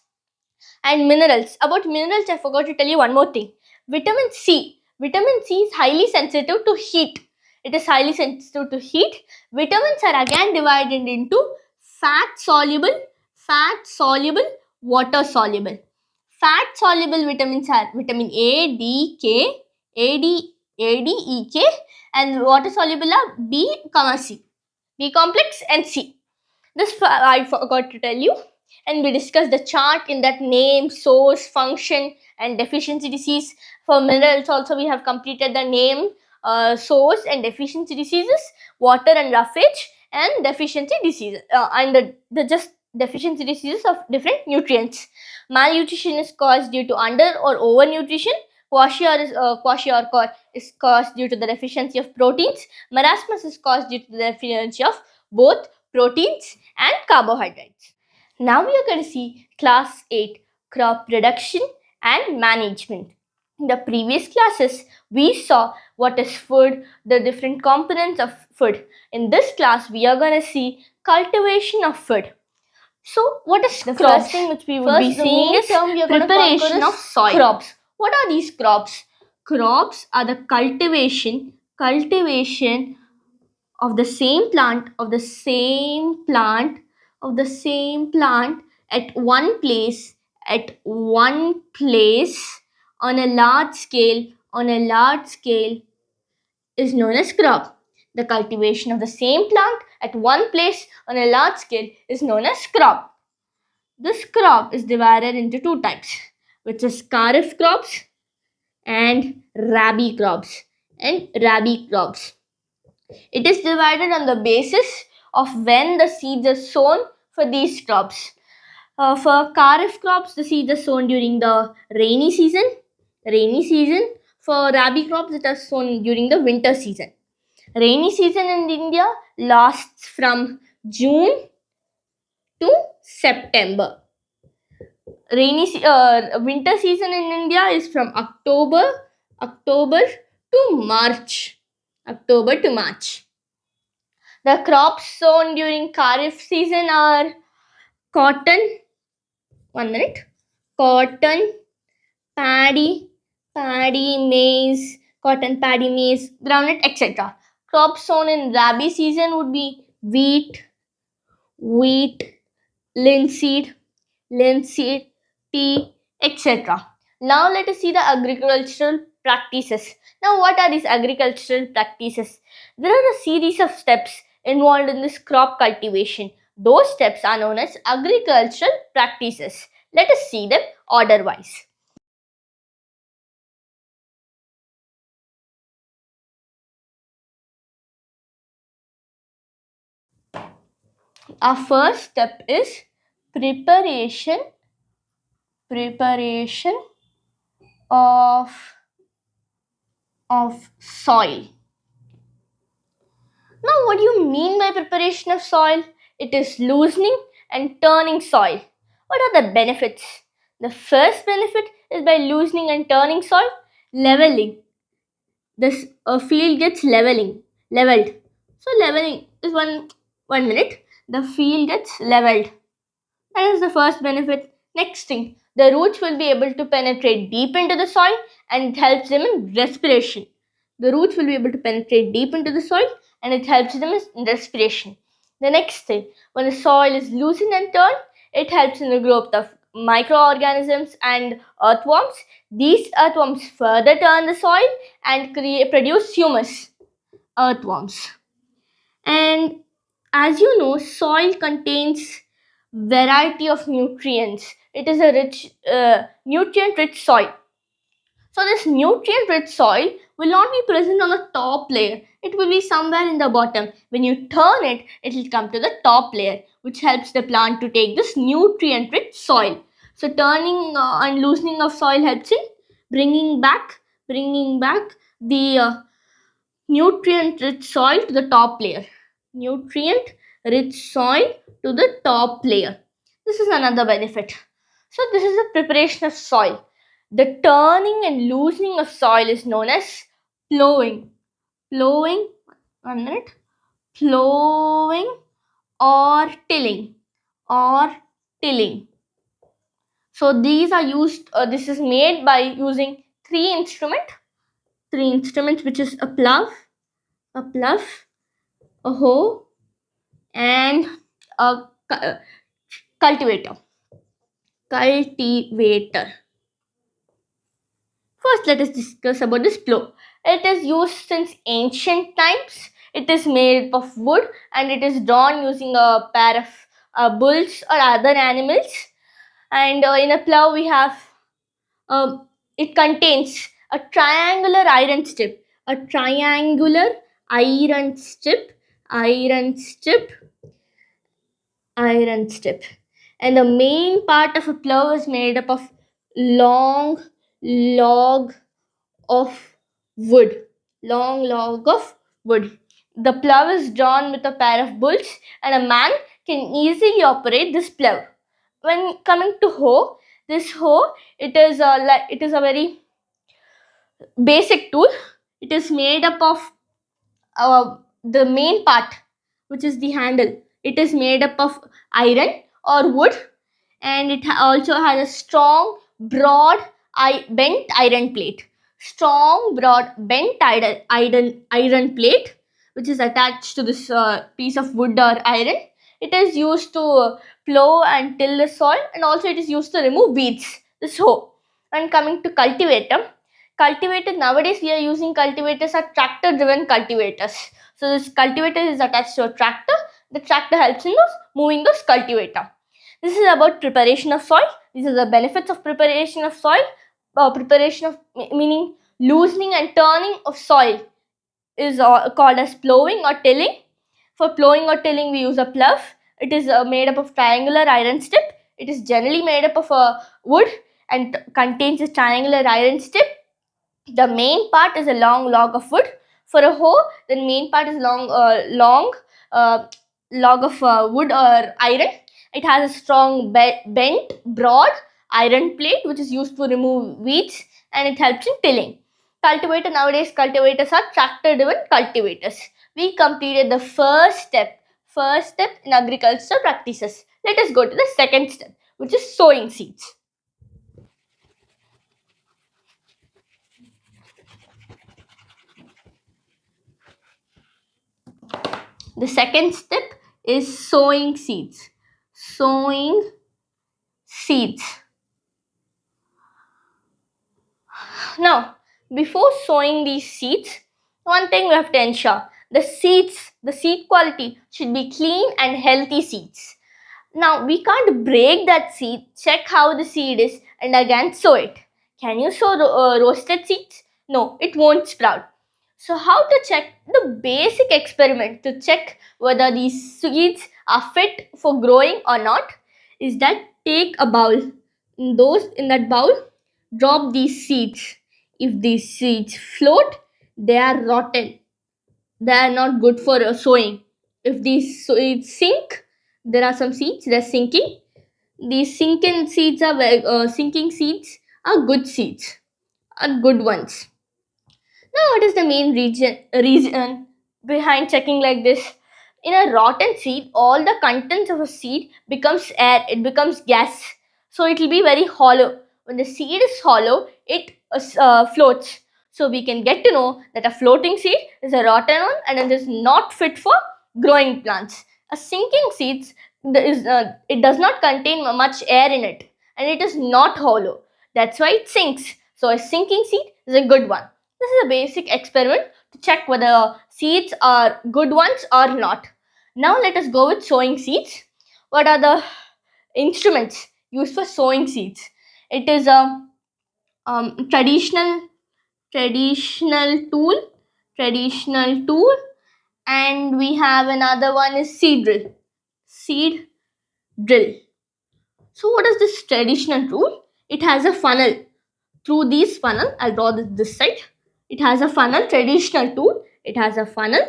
and minerals. About minerals, I forgot to tell you one more thing. Vitamin C. Vitamin C is highly sensitive to heat. It is highly sensitive to heat. Vitamins are again divided into fat soluble, water soluble. Fat soluble vitamins are vitamin A, D, K, E, K, and water soluble are B, C. B complex and C. This I forgot to tell you. And we discussed the chart in that name, source, function, and deficiency disease. For minerals also we have completed the name, source, and deficiency diseases, water and roughage, and deficiency diseases, and the just deficiency diseases of different nutrients. Malnutrition is caused due to under or over nutrition. Kwashiorkor is caused due to the deficiency of proteins. Marasmus is caused due to the deficiency of both proteins and carbohydrates. Now we are going to see class 8, crop production and management. In the previous classes, we saw what is food, the different components of food. In this class, we are going to see cultivation of food. So, what is the crops? First thing which we will be seeing is preparation of soil. Crops. What are these crops? Crops are the cultivation of the same plant at one place on a large scale is known as crop. The cultivation of the same plant at one place on a large scale is known as crop. This crop is divided into two types, which is kharif crops and rabi crops. It is divided on the basis of when the seeds are sown for these crops. For kharif crops, the seeds are sown during the rainy season. For rabi crops, it is sown during the winter season. Rainy season in India lasts from June to September. Winter season in India is from October to March. The crops sown during kharif season are cotton, paddy, maize, groundnut, etc. Crops sown in rabi season would be wheat, linseed, tea, etc. Now let us see the agricultural practices. Now what are these agricultural practices? There are a series of steps involved in this crop cultivation. Those steps are known as agricultural practices. Let us see them order wise. Our first step is preparation of soil. Now, what do you mean by preparation of soil? It is loosening and turning soil. What are the benefits? The first benefit is by loosening and turning soil, leveling. This field gets leveled. So leveling is one minute. The field gets leveled. That is the first benefit. Next thing, the roots will be able to penetrate deep into the soil and it helps them in respiration. The roots will be able to penetrate deep into the soil and it helps them in respiration. The next thing, when the soil is loosened and turned, it helps in the growth of microorganisms and earthworms. These earthworms further turn the soil and produce humus, earthworms. And as you know, soil contains variety of nutrients. It is a nutrient rich soil. So this nutrient rich soil will not be present on the top layer. It will be somewhere in the bottom. When you turn it, it will come to the top layer, which helps the plant to take this nutrient rich soil. So turning and loosening of soil helps in bringing back the nutrient rich soil to the top layer. Nutrient rich soil to the top layer. This is another benefit. So this is the preparation of soil. The turning and loosening of soil is known as plowing. Plowing, 1 minute. Plowing or tilling. Or tilling. So these are used, this is made by using three instruments, which is a plow, a hoe, and a cultivator. First, let us discuss about this plow. It is used since ancient times. It is made of wood and it is drawn using a pair of bulls or other animals. And in a plow, we have it contains a triangular iron strip, iron strip, iron strip, iron strip. And the main part of a plow is made up of long log of wood. Long log of wood. The plow is drawn with a pair of bulls, and a man can easily operate this plow. When coming to hoe, this hoe it is a very basic tool. It is made up of the main part, which is the handle. It is made up of iron or wood, and it also has a strong, broad, bent iron plate. Strong, broad, bent iron plate, which is attached to this piece of wood or iron. It is used to plow and till the soil, and also it is used to remove weeds. This hoe. And coming to cultivator, nowadays we are using cultivators are tractor driven cultivators. So this cultivator is attached to a tractor. The tractor helps in moving those cultivator. This is about preparation of soil. These are the benefits of preparation of soil. Preparation of meaning loosening and turning of soil is called as plowing or tilling. For plowing or tilling, we use a plough. It is made up of triangular iron strip. It is generally made up of wood and contains a triangular iron strip. The main part is a long log of wood. For a hoe, the main part is long log of wood or iron. It has a strong bent, broad iron plate which is used to remove weeds, and it helps in tilling. Cultivator, nowadays cultivators are tractor driven cultivators. We completed the first step in agricultural practices. Let us go to the second step, which is sowing seeds. The second step is sowing seeds. Sowing seeds. Now, before sowing these seeds, one thing we have to ensure the seed quality should be clean and healthy seeds. Now we can't break that seed, check how the seed is, and again sow it. Can you sow roasted seeds? No, it won't sprout. So how to check? The basic experiment to check whether these seeds are fit for growing or not is that take a bowl. In that bowl, drop these seeds. If these seeds float, they are rotten. They are not good for sowing. If these seeds sink, there are some seeds they're sinking. These sinking seeds are good seeds, are good ones. Now, what is the main reason behind checking like this? In a rotten seed, all the contents of a seed becomes air, it becomes gas. So it will be very hollow. When the seed is hollow, it floats. So we can get to know that a floating seed is a rotten one and it is not fit for growing plants. A sinking seed it does not contain much air in it and it is not hollow. That's why it sinks. So a sinking seed is a good one. This is a basic experiment to check whether seeds are good ones or not. Now let us go with sowing seeds. What are the instruments used for sowing seeds? It is a traditional tool, and we have another one is seed drill. Seed drill. So what is this traditional tool? It has a funnel. Through this funnel, I'll draw this side. It has a funnel, traditional tool. It has a funnel.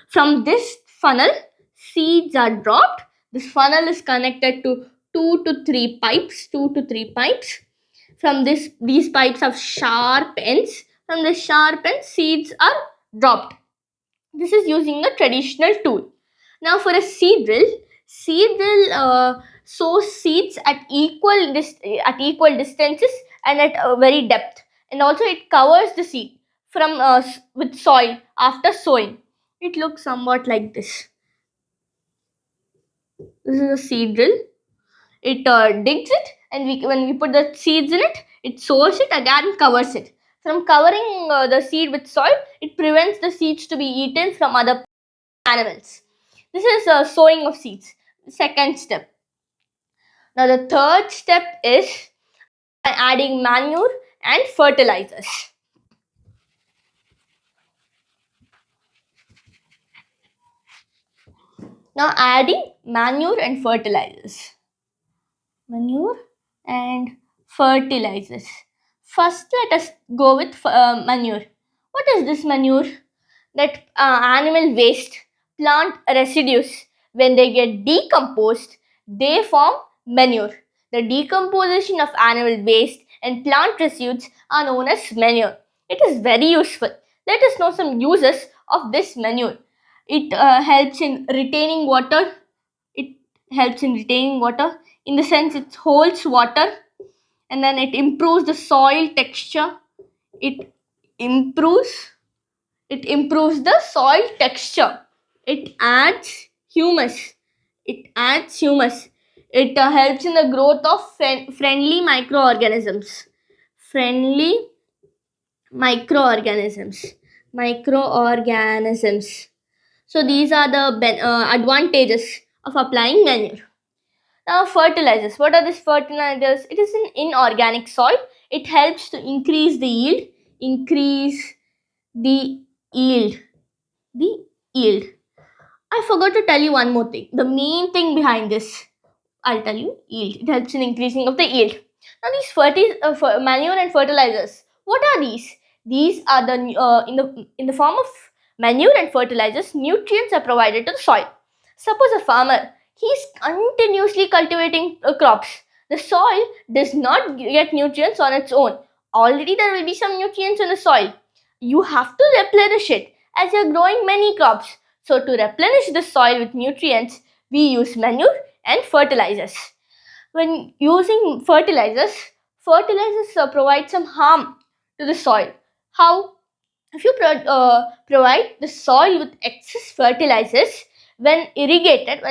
From this funnel, seeds are dropped. This funnel is connected to 2 to 3 pipes. From these pipes have sharp ends. From the sharp ends, seeds are dropped. This is using a traditional tool. Now for a seed drill sows seeds at equal distances and at a very depth, and also it covers the seed with soil after sowing. It looks somewhat like this. This is a seed drill. It digs it, and when we put the seeds in it, it sows it again, covers it. From covering the seed with soil, it prevents the seeds to be eaten from other animals. This is sowing of seeds. Second step. Now the third step is adding manure and fertilizers. Now adding manure and fertilizers. Manure and fertilizers. First, let us go with manure. What is this manure? That animal waste, plant residues. When they get decomposed, they form manure. The decomposition of animal waste and plant residues are known as manure. It is very useful. Let us know some uses of this manure. It helps in retaining water. In the sense it holds water, and then it improves the soil texture. It improves the soil texture. It adds humus. It helps in the growth of friendly microorganisms. So these are the advantages of applying manure. Now fertilizers. What are these fertilizers? It is an inorganic soil. It helps to increase the yield. The yield. I forgot to tell you one more thing. The main thing behind this, I'll tell you, yield. It helps in increasing of the yield. Now these manure and fertilizers. What are these? These are the in the form of manure and fertilizers. Nutrients are provided to the soil. Suppose a farmer, he is continuously cultivating crops. The soil does not get nutrients on its own. Already there will be some nutrients in the soil. You have to replenish it as you are growing many crops. So to replenish the soil with nutrients, we use manure and fertilizers. When using fertilizers provide some harm to the soil. How? If you provide the soil with excess fertilizers, when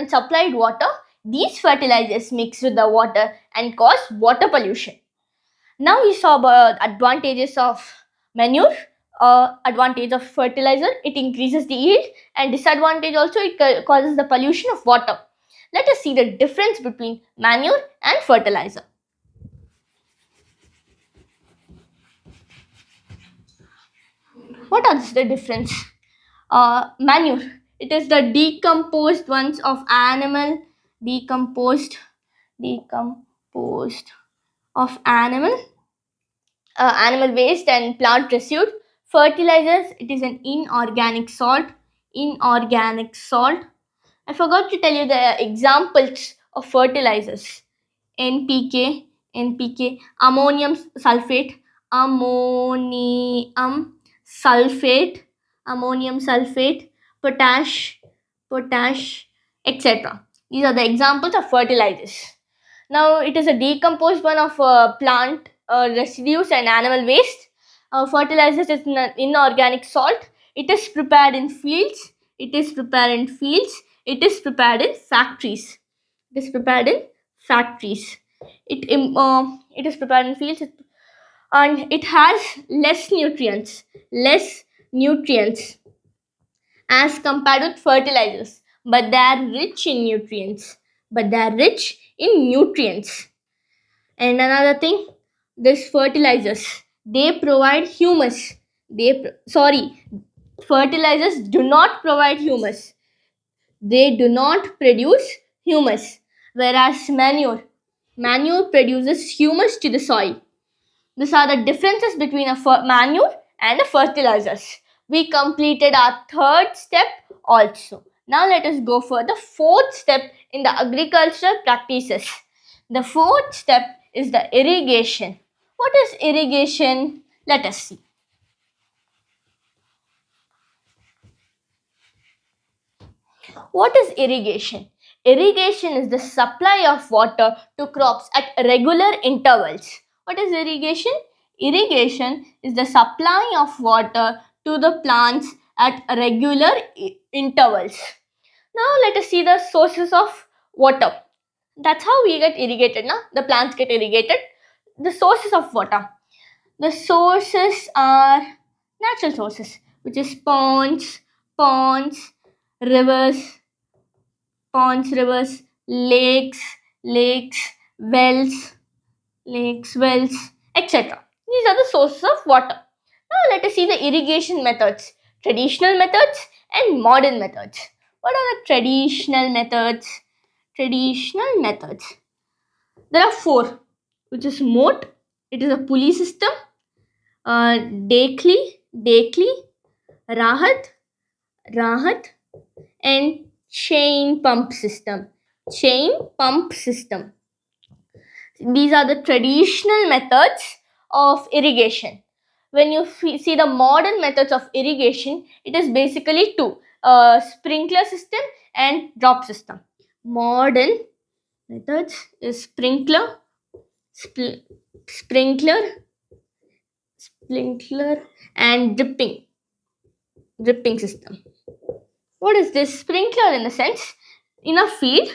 supplied water, these fertilizers mix with the water and cause water pollution. Now we saw about advantages of manure. advantage of fertilizer, it increases the yield, and disadvantage also, it causes the pollution of water. Let us see the difference between manure and fertilizer. What is the difference? Manure, it is the decomposed ones of decomposed decomposed of animal waste and plant residue. Fertilizers, it is an inorganic salt. I forgot to tell you the examples of fertilizers. NPK, ammonium sulfate, ammonium sulfate, potash, etc. These are the examples of fertilizers. Now, it is a decomposed one of plant residues and animal waste. Fertilizers is an inorganic salt. It is prepared in fields. It is prepared in factories. It is prepared in factories. It is prepared in fields, and it has less nutrients as compared with fertilizers, but they are rich in nutrients. And another thing, this fertilizers, they provide humus. Fertilizers do not provide humus. They do not produce humus, whereas manure produces humus to the soil. These are the differences between a manure and a fertilizers. We completed our third step also. Now let us go for the fourth step in the agricultural practices. The fourth step is the irrigation. What is irrigation? Let us see. What is irrigation? Irrigation is the supply of water to crops at regular intervals. What is irrigation? Irrigation is the supply of water to the plants at regular intervals. Now let us see the sources of water. That's how we get irrigated, na? The plants get irrigated. The sources of water. The sources are natural sources, which is ponds, rivers, lakes, wells, etc. These are the sources of water. Now let us see the irrigation methods, traditional methods and modern methods. What are the traditional methods? There are four, which is moat, it is a pulley system, Dekli, Rahat, and chain pump system. These are the traditional methods of irrigation. When you see the modern methods of irrigation, it is basically two: sprinkler system and drop system. Modern methods is sprinkler and dripping system. What is this? Sprinkler, in the sense, in a field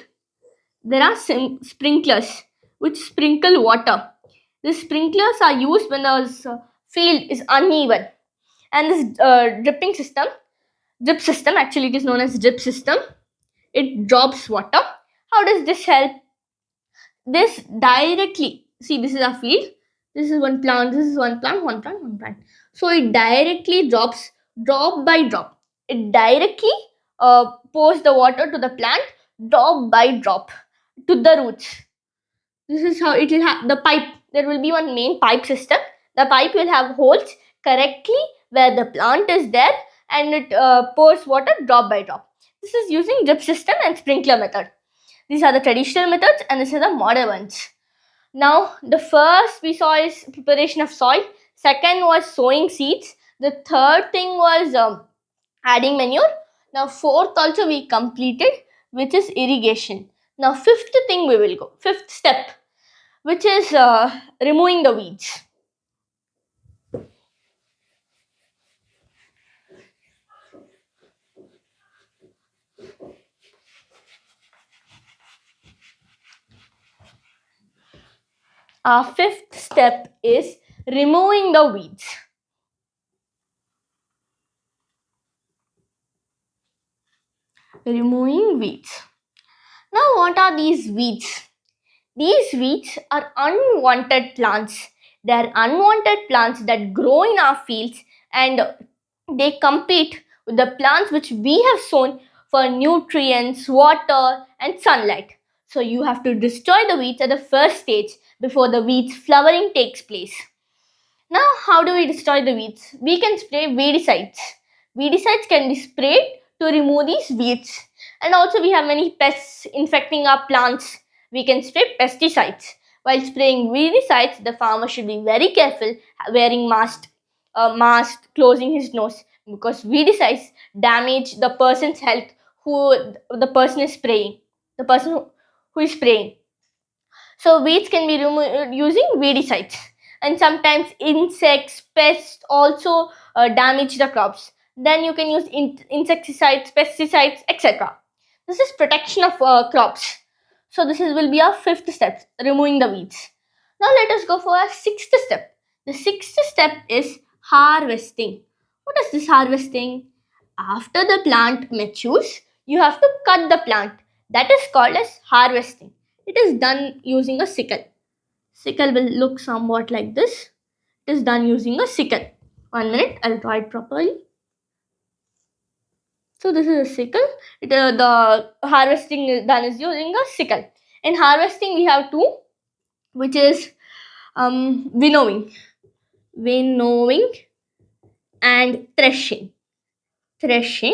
there are sprinklers which sprinkle water. These sprinklers are used when the field is uneven, and this drip system, actually it is known as drip system, it drops water. How does this help? This directly, see, this is a field, this is one plant, one plant. So it directly drops, drop by drop. It directly pours the water to the plant, drop by drop, to the roots. This is how it will have the pipe. There will be one main pipe system. The pipe will have holes correctly where the plant is there, and it pours water drop by drop. This is using drip system and sprinkler method. These are the traditional methods, and these are the modern ones. Now, the first we saw is preparation of soil. Second was sowing seeds. The third thing was adding manure. Now, fourth also we completed, which is irrigation. Now, fifth thing we will go. Fifth step, which is removing the weeds. Our fifth step is removing the weeds. Removing weeds. Now, what are these weeds? These weeds are unwanted plants. They are unwanted plants that grow in our fields and they compete with the plants which we have sown for nutrients, water, and sunlight. So, you have to destroy the weeds at the first stage before the weeds flowering takes place. Now, how do we destroy the weeds? We can spray weedicides. Weedicides can be sprayed to remove these weeds. And also, we have many pests infecting our plants. We can spray pesticides. While spraying weedicides, the farmer should be very careful wearing mask, closing his nose, because weedicides damage the person's health who the person is spraying. The person who is spraying. So weeds can be removed using weedicides. And sometimes insects, pests also damage the crops. Then you can use insecticides, pesticides, etc. This is protection of crops. So will be our fifth step, removing the weeds. Now let us go for our sixth step. The sixth step is harvesting. What is this harvesting? After the plant matures, you have to cut the plant. That is called as harvesting. It is done using a sickle. Sickle will look somewhat like this. It is done using a sickle. 1 minute, I'll draw it properly. So this is a sickle. The harvesting is done is using a sickle. In harvesting, we have two, which is winnowing and threshing. These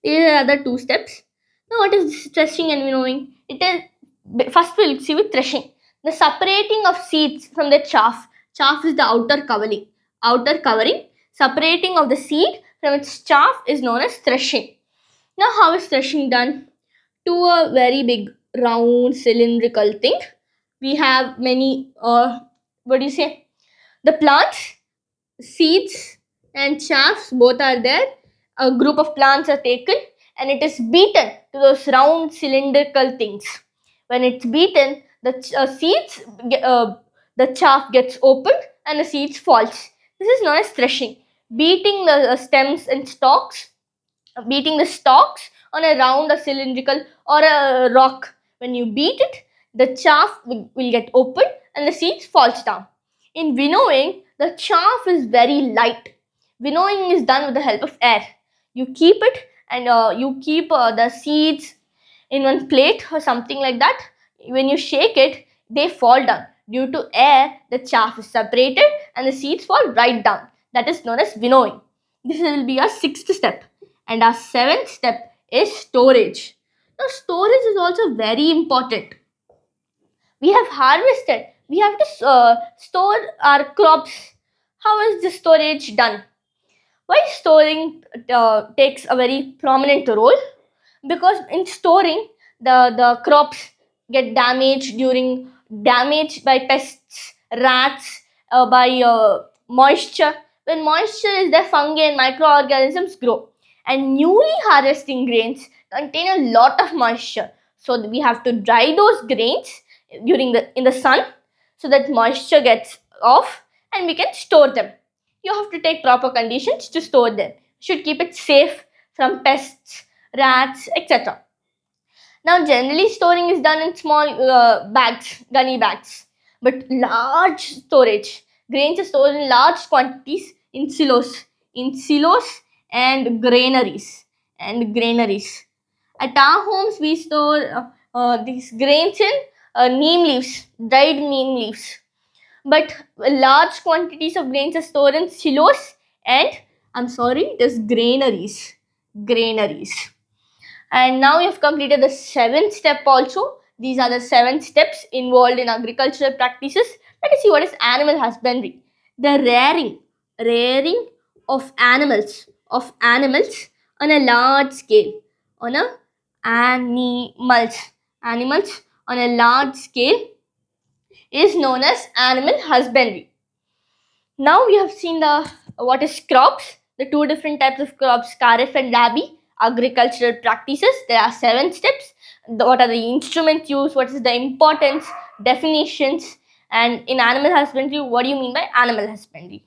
are the two steps. Now, what is threshing and winnowing? It is first we'll see with threshing. The separating of seeds from the chaff. Chaff is the outer covering. Separating of the seed from its chaff is known as threshing. Now, how is threshing done? To a very big round cylindrical thing. We have many. The plants, seeds, and chaffs both are there. A group of plants are taken and it is beaten to those round cylindrical things. When it's beaten, the chaff gets opened and the seeds falls. This is known as threshing. Beating the stems and stalks, beating the stalks on a round or cylindrical or a rock. When you beat it, the chaff will get opened and the seeds falls down. In winnowing, the chaff is very light. Winnowing is done with the help of air. You keep it and you keep the seeds in one plate or something like that. When you shake it, they fall down. Due to air, the chaff is separated and the seeds fall right down. That is known as winnowing. This will be our sixth step. And our seventh step is storage. Now, storage is also very important. We have harvested. We have to store our crops. How is the storage done? Why storing takes a very prominent role? Because in storing, the crops get damaged by pests, rats, by moisture. When moisture is there, fungi and microorganisms grow. And newly harvesting grains contain a lot of moisture. So we have to dry those grains in the sun so that moisture gets off and we can store them. You have to take proper conditions to store them. You should keep it safe from pests, rats, etc. Now, generally storing is done in small bags, gunny bags, but large storage. Grains are stored in large quantities in silos and granaries. At our homes, we store these grains in neem leaves, dried neem leaves. But large quantities of grains are stored in silos and it is granaries. And now we have completed the seventh step also. These are the 7 steps involved in agricultural practices. Let us see what is animal husbandry. The rearing of animals on a large scale. Animals on a large scale is known as animal husbandry. Now we have seen what is crops, the 2 different types of crops, kharif and rabi, agricultural practices. There are 7 steps. What are the instruments used? What is the importance, definitions, and in animal husbandry, what do you mean by animal husbandry?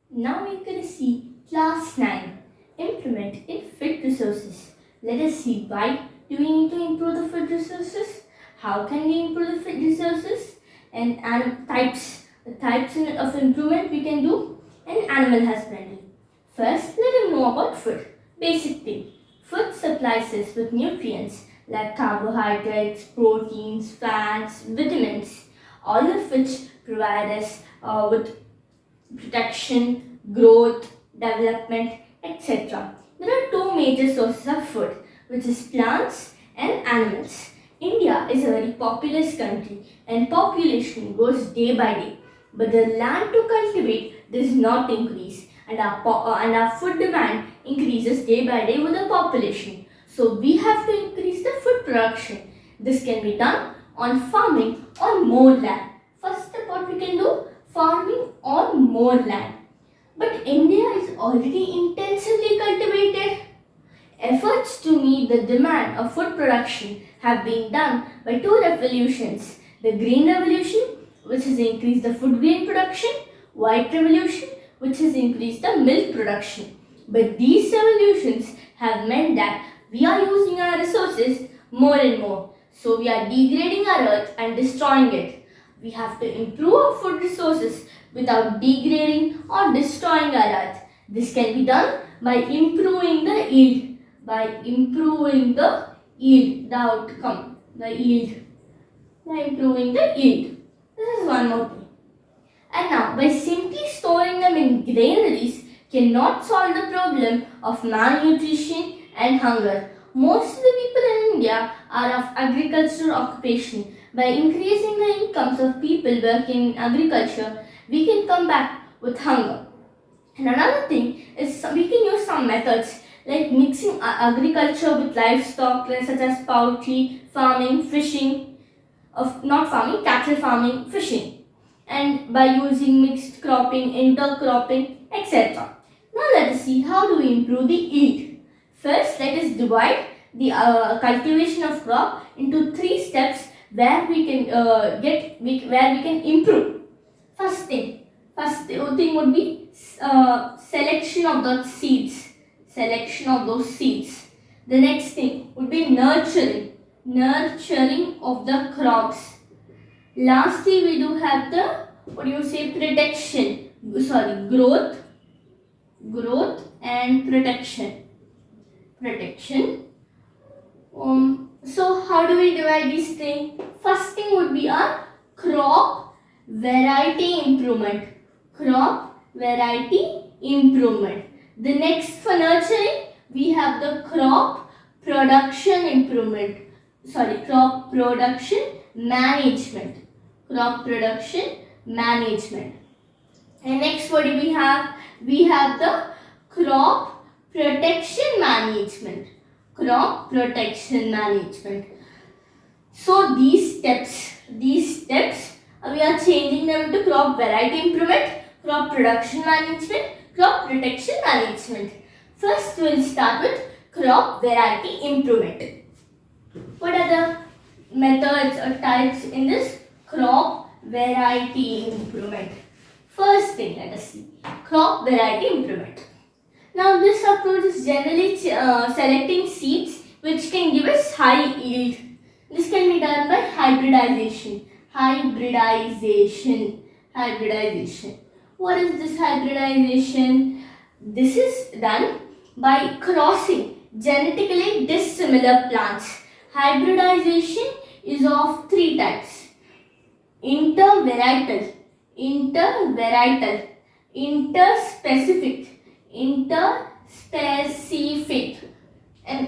Now we're going to see class 9,
Improvement in food resources. Let us see why do we need to improve the food resources? How can we improve the food resources? And the types of improvement we can do in animal husbandry. First, let us know about food. Basic thing. Food supplies us with nutrients like carbohydrates, proteins, fats, vitamins, all of which provide us with protection, growth, development, etc. There are two major sources of food, which is plants and animals. India is a very populous country and population grows day by day, but the land to cultivate does not increase, and our food demand increases day by day with the population. So we have to increase the food production. This can be done on farming on more land. First step what we can do, farming on more land. But India is already intensively cultivated. Efforts to meet the demand of food production have been done by two revolutions. The Green Revolution, which has increased the food grain production, White Revolution, which has increased the milk production. But these revolutions have meant that we are using our resources more and more. So we are degrading our earth and destroying it. We have to improve our food resources without degrading or destroying our earth. This can be done by improving the yield. By improving the yield, the outcome, the yield. By improving the yield. This is one more thing. And now, by simply storing them in granaries cannot solve the problem of malnutrition and hunger. Most of the people in India are of agricultural occupation. By increasing the incomes of people working in agriculture, we can come back with hunger. And another thing is we can use some methods like mixing agriculture with livestock such as poultry, farming, fishing, cattle farming, fishing, and by using mixed cropping, intercropping, etc. Now let us see how do we improve the yield. First, let us divide the cultivation of crop into three steps where we can where we can improve. First thing would be selection of the seeds. Selection of those seeds. The next thing would be nurturing of the crops. Lastly, we do have the protection. Growth and protection. So how do we divide these things? First thing would be our crop variety improvement. The next for nurturing, we have the crop production improvement. Crop production management. And next what do we have? We have the crop protection management. So these steps we are changing them to crop variety improvement, crop production management, crop protection management. First we will start with crop variety improvement. What are the methods or types in this crop variety improvement? First thing, let us see, crop variety improvement. Now this approach is generally selecting seeds which can give us high yield. This can be done by hybridization. What is this hybridization? This is done by crossing genetically dissimilar plants. Hybridization is of three types: intervarietal, interspecific, and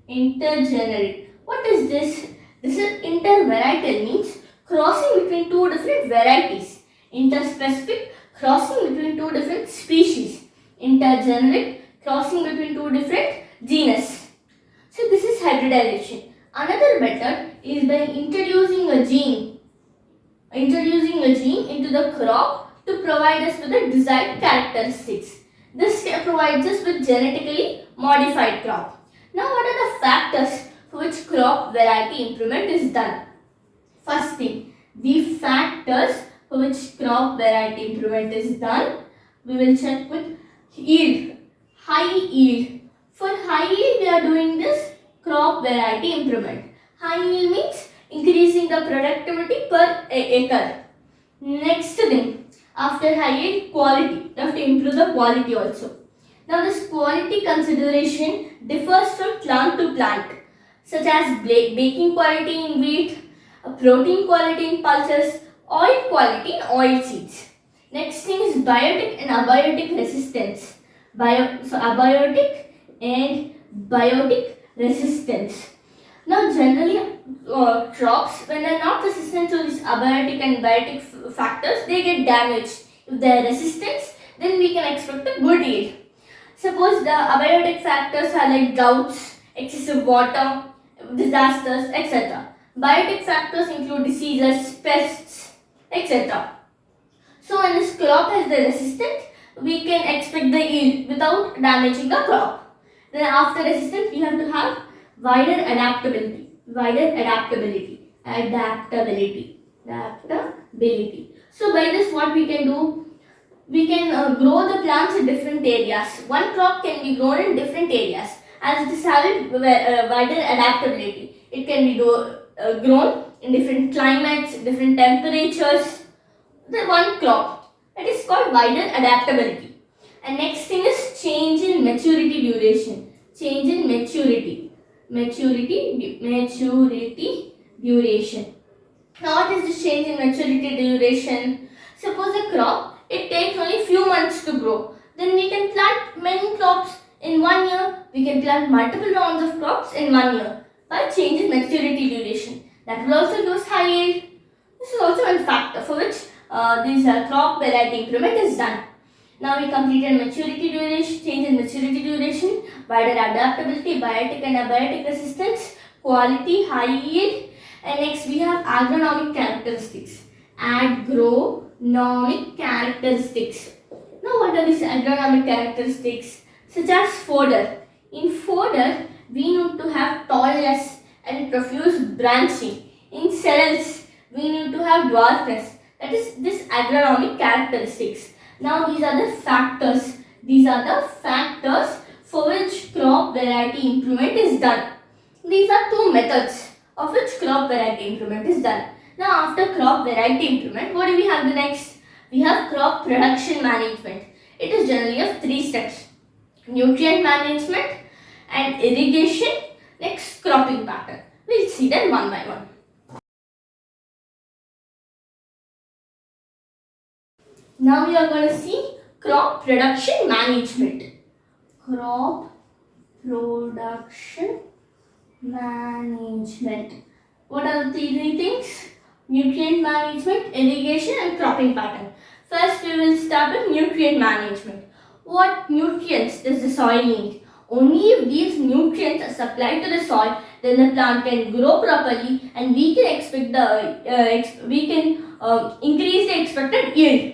intergeneric. What is this? This is intervarietal, means crossing between two different varieties. Interspecific, crossing between two different species. Intergeneric, crossing between two different genus. So this is hybridization. Another method is by introducing a gene into the crop to provide us with the desired characteristics. This provides us with genetically modified crop. Now what are the factors for which crop variety improvement is done? First thing, the factors for which crop variety improvement is done, we will check with Yield, high yield. For high yield, we are doing this crop variety improvement. High yield means increasing the productivity per acre. Next thing, after high yield, quality. You have to improve the quality also. Now this quality consideration differs from plant to plant, such as baking quality in wheat, protein quality in pulses, oil quality in oil seeds. Next thing is biotic and abiotic resistance. Abiotic and biotic resistance. Now generally crops, when they are not resistant to these abiotic and biotic factors, they get damaged. If they are resistant, then we can expect a good yield. Suppose the abiotic factors are like droughts, excessive water, disasters, etc. Biotic factors include diseases, pests, etc. So when this crop has the resistance, we can expect the yield without damaging the crop. Then after resistance, we have to have wider adaptability. So by this, what we can do? We can grow the plants in different areas. One crop can be grown in different areas as it is having wider adaptability. It can be grown in different climates, different temperatures. The one crop, that is called wider adaptability. And next thing is change in maturity duration. Change in maturity duration. Now what is this change in maturity duration? Suppose a crop, it takes only few months to grow. Then we can plant many crops in 1 year. We can plant multiple rounds of crops in 1 year by change in maturity duration. That will also give us high yield. This is also one factor for which this crop variety improvement is done. Now we completed maturity duration, change in maturity duration, wider adaptability, biotic and abiotic resistance, quality, high yield, and next we have agronomic characteristics. Agronomic characteristics. Now what are these agronomic characteristics? Such as fodder. In fodder, we need to have tallness and profuse branching. In cells, we need to have dwarfness. That is this agronomic characteristics. Now these are the factors. For which crop variety improvement is done. These are two methods of which crop variety improvement is done. Now after crop variety improvement, what do we have the next? We have crop production management. It is generally of 3 steps. Nutrient management and irrigation, next cropping pattern. We'll see them one by one. Now we are going to see crop production management. Crop production management. What are the 3 things? Nutrient management, irrigation and cropping pattern. First we will start with nutrient management. What nutrients does the soil need? Only if these nutrients are supplied to the soil, then the plant can grow properly and we can expect increase the expected yield.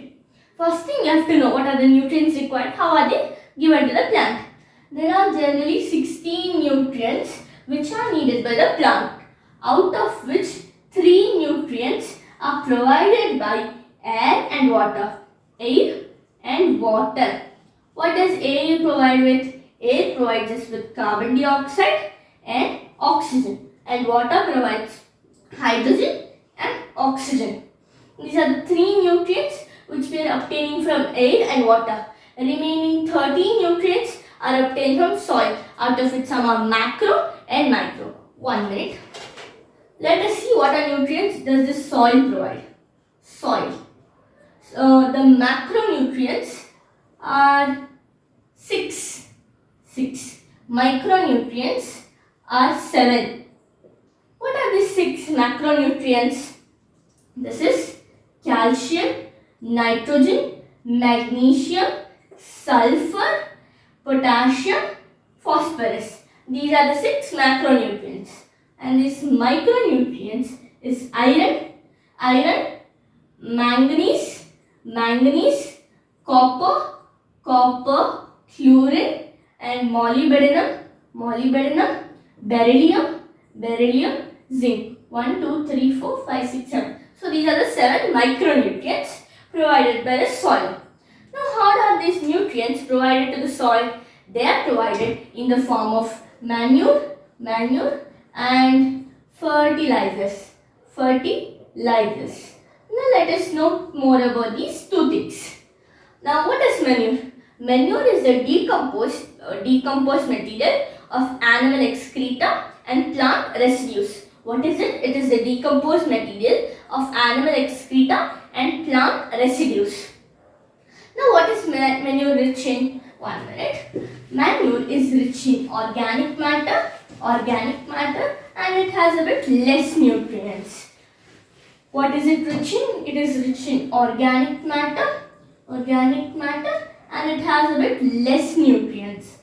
First thing you have to know what are the nutrients required, how are they given to the plant. There are generally 16 nutrients which are needed by the plant, out of which 3 nutrients are provided by air and water. Air and water. What does air provide with? Air provides us with carbon dioxide and oxygen, and water provides hydrogen and oxygen. These are the 3 nutrients which we are obtaining from air and water. Remaining 13 nutrients are obtained from soil, out of which some are macro and micro. 1 minute. Let us see what are nutrients does this soil provide. Soil. The macronutrients are 6. Micronutrients are 7. What are these 6 macronutrients? This is calcium, nitrogen, magnesium, sulfur, potassium, phosphorus. These are the 6 macronutrients. And these micronutrients is iron, manganese, copper, fluorine, and molybdenum, beryllium, zinc. 1, 2, 3, 4, 5, 6, 7. So these are the 7 micronutrients provided by the soil. Now, how are these nutrients provided to the soil? They are provided in the form of manure and fertilizers. Now, let us know more about these two things. Now, what is manure? Manure is the decomposed material of animal excreta and plant residues. What is it? It is the decomposed material of animal excreta and plant residues. Now, what is manure rich in? 1 minute. Manure is rich in organic matter, and it has a bit less nutrients. What is it rich in? It is rich in organic matter, and it has a bit less nutrients.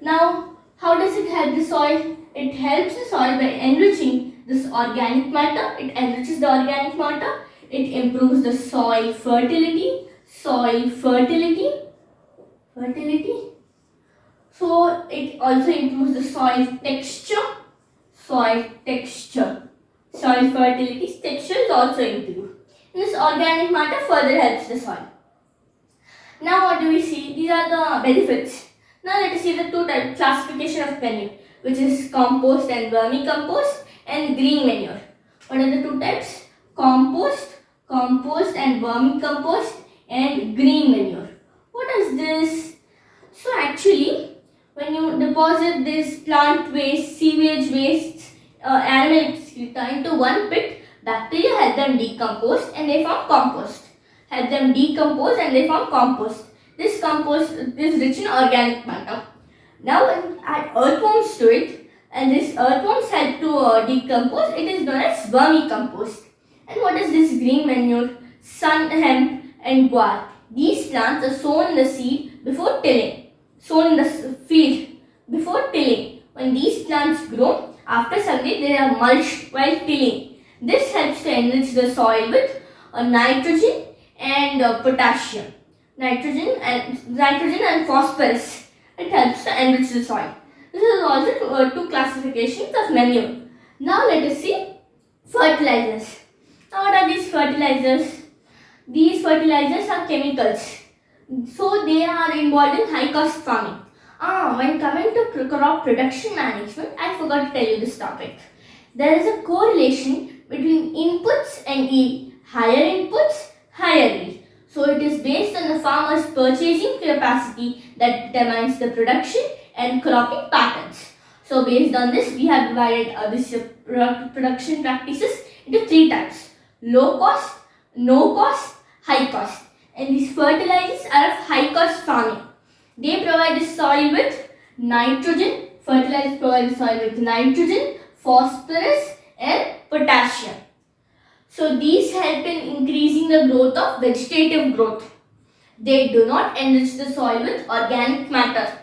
Now, how does it help the soil? It helps the soil by enriching this organic matter. It enriches the organic matter. It improves the soil fertility. So it also improves the soil texture. Soil fertility texture is also improved. And this organic matter further helps the soil. Now what do we see? These are the benefits. Now let us see the two type classification of manure, which is compost and vermicompost and green manure. What are the two types? Compost and vermicompost and green manure. What is this? So actually, when you deposit this plant waste, sewage waste, animal excreta into one pit, bacteria help them decompose and they form compost. This compost is rich in organic matter. Now when add earthworms to it, and this earthworms help to decompose, it is known as vermicompost. And what is this green manure? Sun hemp and guar. These plants are sown in the seed before tilling. Sown in the field before tilling. When these plants grow, after some day they are mulched while tilling. This helps to enrich the soil with nitrogen and potassium. Nitrogen and phosphorus. It helps to enrich the soil. This is also two classifications of manure. Now let us see fertilizers. Now what are these fertilizers? These fertilizers are chemicals. So they are involved in high cost farming. When coming to crop production management, I forgot to tell you this topic. There is a correlation between inputs and yield. Higher inputs, higher yield. So it is based on the farmer's purchasing capacity that determines the production and cropping patterns. So based on this, we have divided this production practices into three types: low cost, no cost, high cost. And these fertilizers are of high cost farming. They provide the soil with nitrogen. Fertilizers provide the soil with nitrogen, phosphorus and potassium. So these help in increasing the growth of vegetative growth. They do not enrich the soil with organic matter.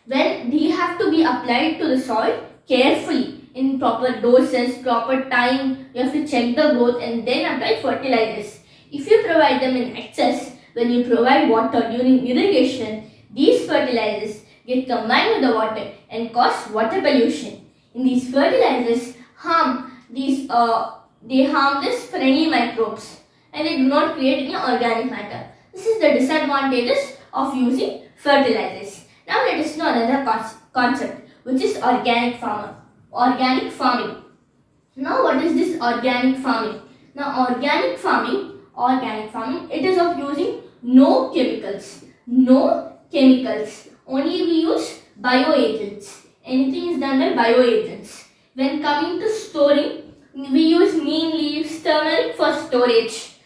When they have to be applied to the soil carefully in proper doses, proper time, you have to check the growth and then apply fertilizers. If you provide them in excess, when you provide water during irrigation, these fertilizers get combined with the water and cause water pollution. In these fertilizers they harm these friendly microbes and they do not create any organic matter. This is the disadvantages of using fertilizers. Now let us know another concept, which is organic farming. Now what is this organic farming? Now organic farming, it is of using no chemicals. Only we use bioagents. Anything is done by bioagents. When coming to storing, we use neem leaves, turmeric for storage.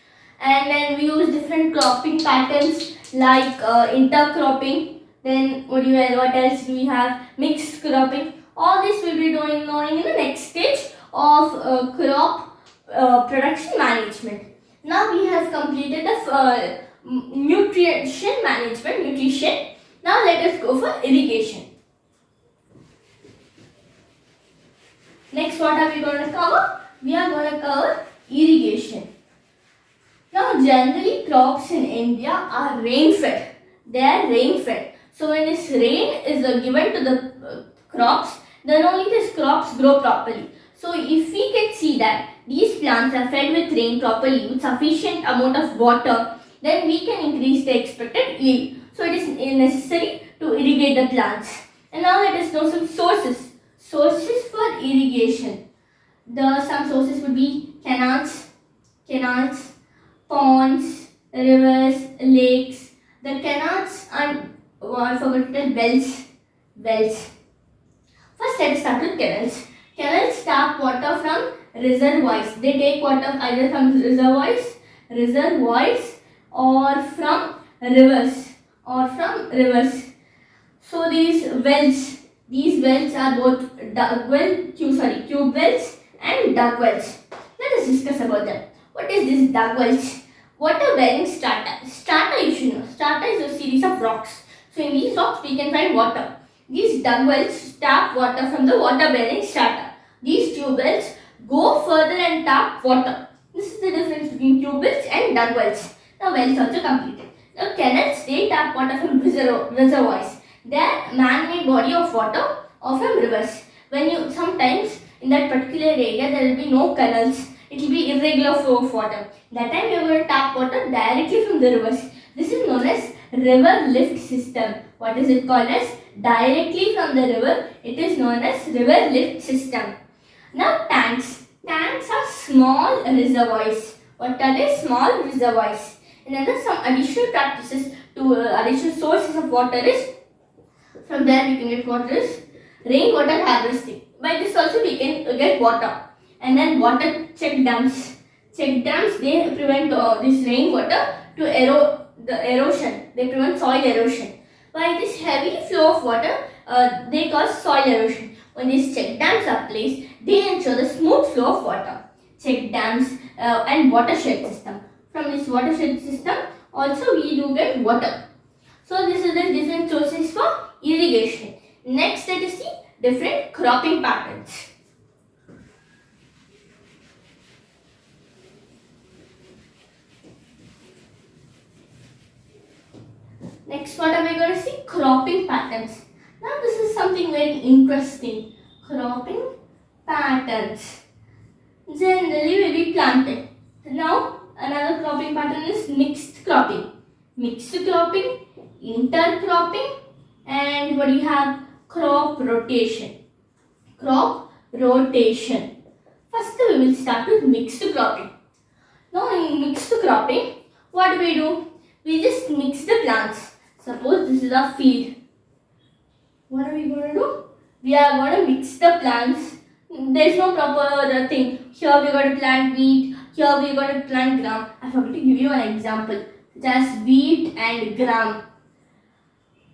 And then we use different cropping patterns like intercropping. Then what else do we have? Mixed cropping. All this will be knowing in the next stage of crop production management. Now we have completed the nutrition management. Now let us go for irrigation. Next, what are we going to cover? We are going to cover irrigation. Now generally crops in India are rain-fed. They are rain-fed. So when this rain is given to the crops, then only these crops grow properly. So if we can see that these plants are fed with rain properly with sufficient amount of water, then we can increase the expected yield. So it is necessary to irrigate the plants. And now let us know some sources. Sources for irrigation. Some sources would be canals, ponds, rivers, lakes. The canals and I forgot to tell wells. First, let's start with canals. Canals tap water from reservoirs. They take water either from reservoirs or from rivers. So these wells are both tube wells and duck wells. Let us discuss about them. What is this duck wells? Water bearing strata. Strata, you should know. Strata is a series of rocks. So in these rocks we can find water. These duck wells tap water from the water bearing strata. These tube wells go further and tap water. This is the difference between tube wells and duck wells. Now wells also completed. Now canals, they tap water from reservoirs. They are man-made body of water or from rivers. Sometimes in that particular area there will be no canals. It will be irregular flow of water. That time we are going to tap water directly from the rivers. This is known as river lift system. What is it called as? Directly from the river. It is known as river lift system. Now tanks. Tanks are small reservoirs. What are they? Small reservoirs. And then some additional practices to additional sources of water is, from there we can get water is rainwater harvesting. By this also we can get water. And then water check dams. Check dams, they prevent this rainwater to the erosion. They prevent soil erosion. By this heavy flow of water, they cause soil erosion. When these check dams are placed, they ensure the smooth flow of water. Check dams and watershed system. From this watershed system, also we do get water. So this is the different sources for irrigation. Next, let us see different cropping patterns. Next, what are we going to see? Cropping patterns. Now this is something very interesting. Cropping patterns. Generally will be planted. Now another cropping pattern is mixed cropping. Mixed cropping, intercropping, and what do you have? Crop rotation. Crop rotation. First we will start with mixed cropping. Now in mixed cropping, what do we do? We just mix the plants. Suppose this is a field. What are we going to do? We are going to mix the plants. There is no proper thing. Here we are going to plant wheat. Here we are going to plant gram. I forgot to give you an example. Such as wheat and gram.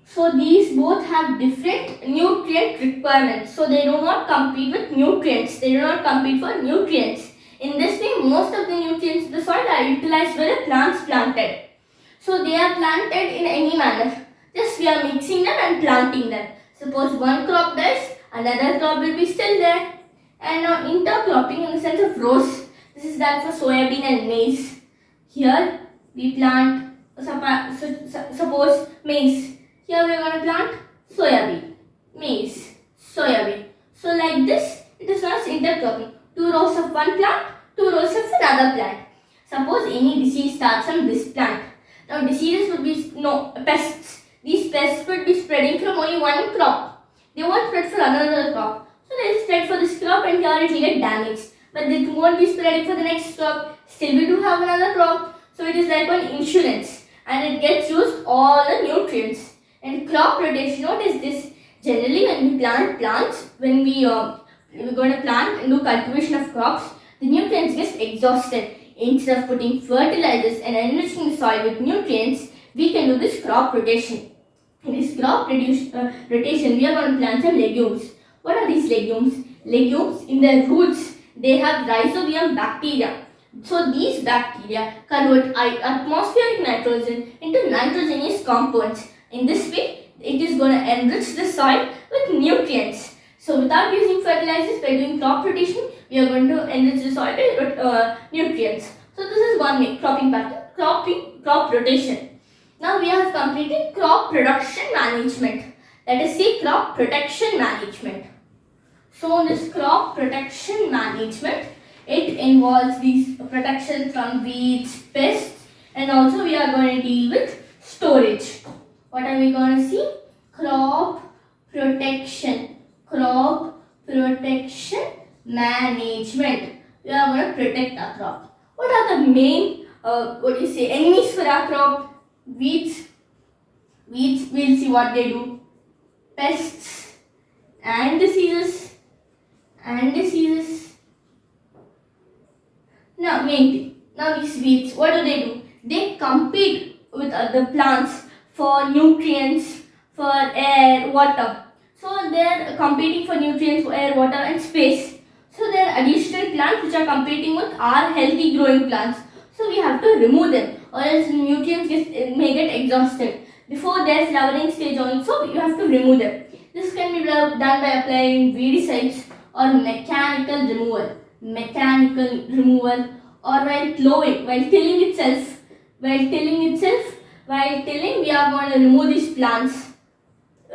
So these both have different nutrient requirements. So they do not compete with nutrients. They do not compete for nutrients. In this way, most of the nutrients in the soil are utilized by the plants planted. So they are planted in any manner. Just we are mixing them and planting them. Suppose one crop dies, another crop will be still there. And now intercropping in the sense of rows. This is that for soybean and maize. Here we plant, suppose maize. Here we are going to plant soybean, maize, soybean. So like this, it is known as intercropping. 2 rows of one plant, 2 rows of another plant. Suppose any disease starts on this plant. Now diseases would be pests. These pests would be spreading from only one crop. They won't spread for another crop. So they will spread for this crop and here it will get damaged. But they won't be spreading for the next crop. Still we do have another crop. So it is like an insurance. And it gets used all the nutrients. And crop rotation, what is this? Generally when we plant plants, when we're going to plant and do cultivation of crops, the nutrients get exhausted. Instead of putting fertilizers and enriching the soil with nutrients, we can do this crop rotation. In this crop rotation, we are going to plant some legumes. What are these legumes? Legumes, in their roots, they have rhizobium bacteria. So these bacteria convert atmospheric nitrogen into nitrogenous compounds. In this way, it is going to enrich the soil with nutrients. So without using fertilizers, by doing crop rotation, we are going to enrich the soil with nutrients. So this is one way, cropping pattern, crop rotation. Now we have completed crop production management. Let us see crop protection management. So this crop protection management, it involves these protection from weeds, pests, And also we are going to deal with storage. What are we going to see? Crop protection. Crop protection management. We are going to protect our crop. What are the main enemies for our crop? Weeds. We'll see what they do. Pests and diseases. Now main thing. Now these weeds, what do? They compete with other plants for nutrients, for air, water. So they are competing for nutrients, for air, water and space. So there are additional plants which are competing with our healthy growing plants. So we have to remove them or else nutrients may get exhausted. Before their flowering stage also, you have to remove them. This can be done by applying weedicides or mechanical removal. Or while plowing, while tilling, we are going to remove these plants,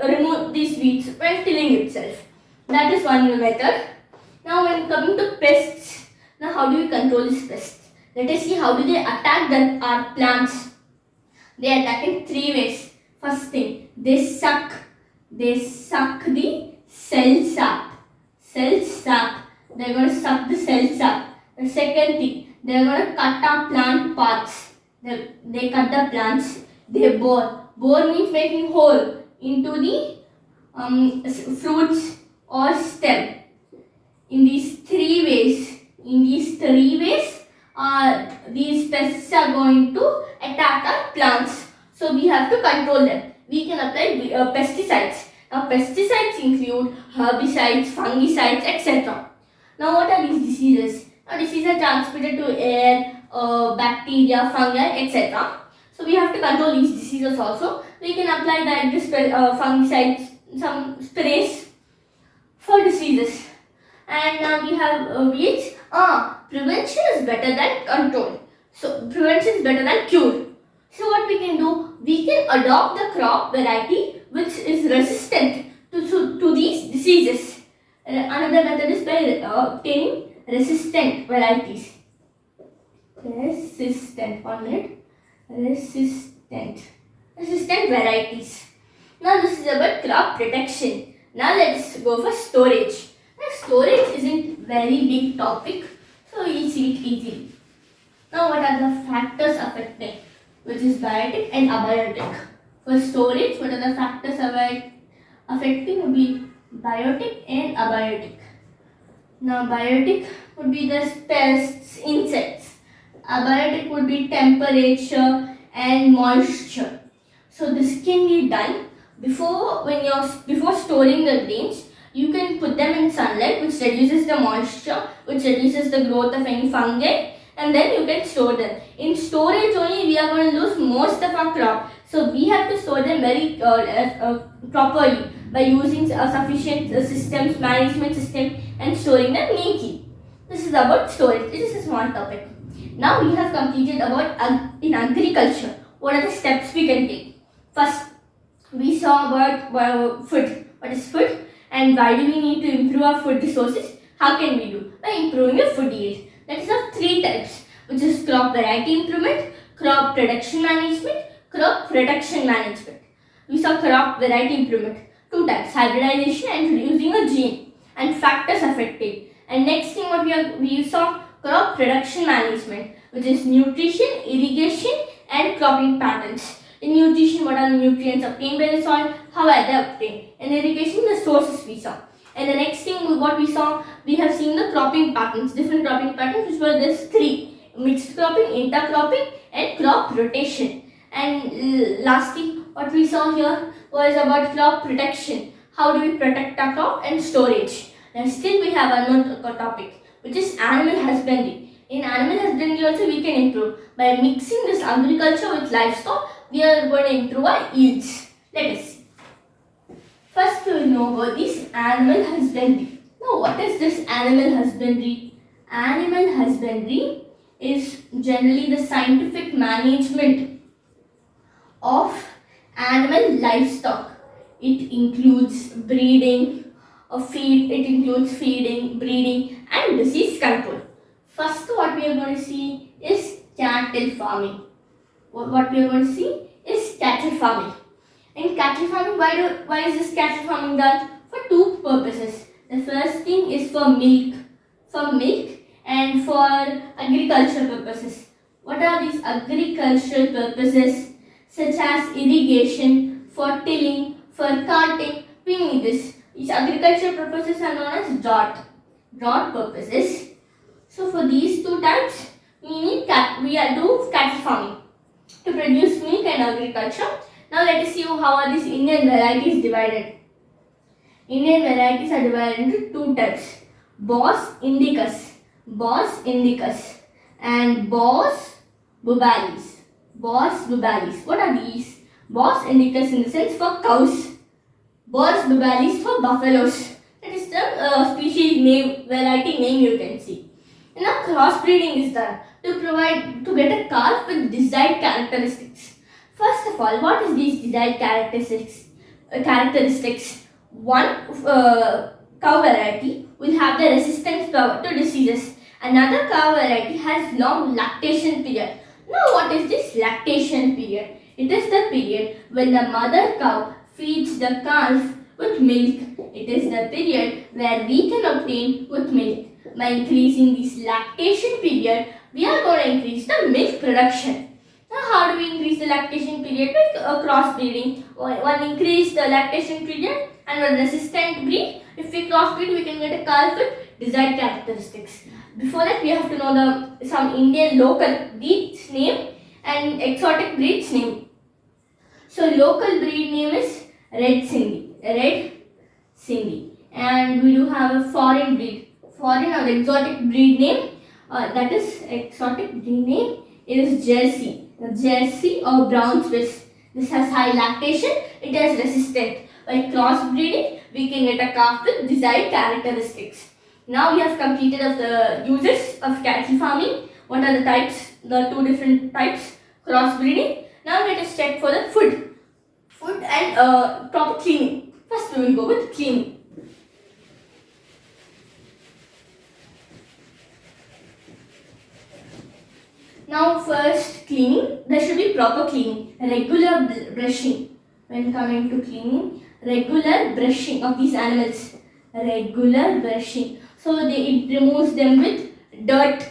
remove these weeds while tilling itself. That is one method. Now when coming to pests, now how do we control these pests? Let us see how do they attack our plants. They attack in three ways. First thing, they suck the cell sap. They are going to suck the cell sap. The second thing, they are going to cut our plant parts. They cut the plants. They bore. Bore means making hole into the fruits or stem. In these three ways, these pests are going to attack our plants. So we have to control them. We can apply pesticides. Now pesticides include herbicides, fungicides, etc. Now what are these diseases? Now diseases are transmitted to air, bacteria, fungi, etc. So we have to control these diseases also. We can apply fungicides, some sprays for diseases. And now we have weeds. Prevention is better than control. So prevention is better than cure. So what we can do? We can adopt the crop variety which is resistant to these diseases. Another method is by obtaining resistant varieties. Resistant varieties. Now this is about crop protection. Now let's go for storage. Now storage isn't very big topic, so we'll see it easily. Now what are the factors affecting, which is biotic and abiotic? For storage, what are the factors affecting would be biotic and abiotic. Now biotic would be the pests, insects. Abiotic would be temperature and moisture. So this can be done before storing the grains. You can put them in sunlight, which reduces the moisture, which reduces the growth of any fungi, and then you can store them. In storage only, we are going to lose most of our crop. So we have to store them very properly by using sufficient systems, management system, and storing them neatly. This is about storage. This is a small topic. Now we have completed about in agriculture. What are the steps we can take? First, we saw about food. What is food? And why do we need to improve our food resources? How can we do? By improving your food yield. That is of three types, which is crop variety improvement, crop production management, crop protection management. We saw crop variety improvement. Two types, hybridization and reducing a gene, and factors affecting. And next thing what we saw crop production management, which is nutrition, irrigation and cropping patterns. In nutrition, what are the nutrients obtained by the soil? How are they obtained? In irrigation, the sources we saw. And the next thing what we saw, we have seen the cropping patterns, different cropping patterns, which were this three: mixed cropping, intercropping and crop rotation. And lastly, what we saw here was about crop protection. How do we protect our crop and storage? And still we have another topic, which is animal husbandry. In animal husbandry also we can improve. By mixing this agriculture with livestock, we are going to improve our yields. Let us see. First we will know about this animal husbandry. Now what is this animal husbandry? Animal husbandry is generally the scientific management of animal livestock. It includes breeding, feeding, breeding and disease control. First what we are going to see is cattle farming. what we are going to see is cattle farming. In cattle farming, why is this cattle farming done? For two purposes. The first thing is for milk and for agricultural purposes. What are these agricultural purposes? Such as irrigation, for tilling, for carting. We need this. These agricultural purposes are known as drought purposes. So for these two types, we do cattle farming to produce milk and agriculture. Now let us see how are these Indian varieties divided. Indian varieties are divided into two types: Bos indicus and Bos bubalis. What are these? Bos indicus in the sense for cows. Bos bubalis for buffaloes. That is the species name, variety name you can see. And now crossbreeding is done to get a calf with desired characteristics. First of all, what is these desired characteristics? One cow variety will have the resistance power to diseases. Another cow variety has long lactation period. Now, what is this lactation period? It is the period when the mother cow feeds the calf with milk. It is the period where we can obtain with milk. By increasing this lactation period, we are going to increase the milk production. Now, how do we increase the lactation period? By crossbreeding. One increase the lactation period and one resistant breed. If we crossbreed, we can get a calf with desired characteristics. Before that, we have to know some Indian local breeds name and exotic breeds name. So, local breed name is Red Sindhi, and we do have a foreign or exotic breed name. That is exotic breed name is Jersey or Brown Swiss. This has high lactation. It is resistant. By crossbreeding, we can get a calf with desired characteristics. Now we have completed of the uses of cattle farming. What are the types? The two different types. Crossbreeding. Now let us check for the food and proper cleaning. First we will go with cleaning. Now first cleaning, there should be proper cleaning, regular brushing. When coming to cleaning, regular brushing of these animals, regular brushing. So it removes them with dirt,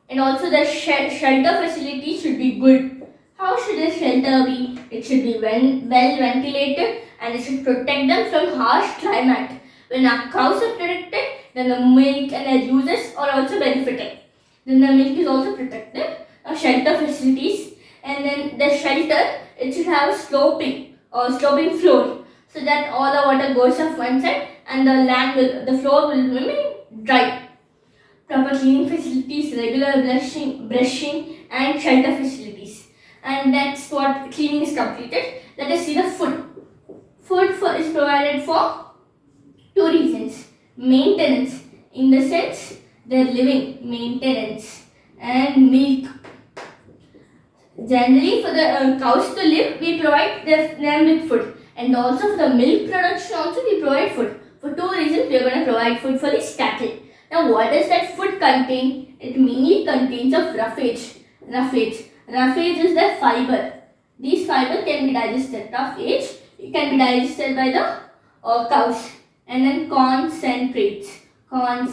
and also the shelter facility should be good. How should the shelter be? It should be well ventilated and it should protect them from harsh climate. When our cows are protected, then the milk and their users are also benefited. Then the milk is also protected. Shelter facilities, and then the shelter, it should have a sloping floor so that all the water goes off one side and the floor will remain dry. Proper cleaning facilities, regular brushing and shelter facilities. And that's what cleaning is completed. Let us see the food. Food is provided for two reasons: maintenance, in the sense they're living, maintenance, and milk. Generally, for the cows to live, we provide them with food, and also for the milk production, also we provide food. For two reasons, we are going to provide food for these cattle. Now, what does that food contain? It mainly contains of roughage. Roughage is the fiber. These fiber can be digested. Roughage can be digested by the cows. And then concentrates. What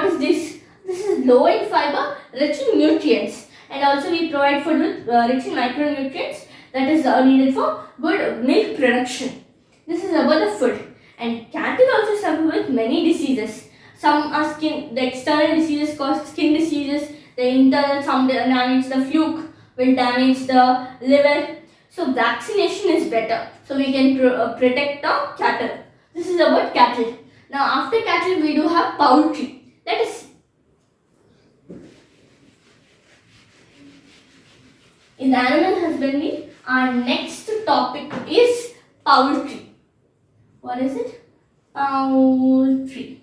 is this? This is low in fiber, rich in nutrients, and also we provide food with rich in micronutrients that is needed for good milk production. This is about the food. And cattle also suffer with many diseases. Some are the external diseases cause skin diseases, the internal, some damage the fluke, will damage the liver. So vaccination is better, so we can protect the cattle. This is about cattle. Now after cattle we do have poultry. Let us see. In animal husbandry, our next topic is poultry. What is it? Poultry.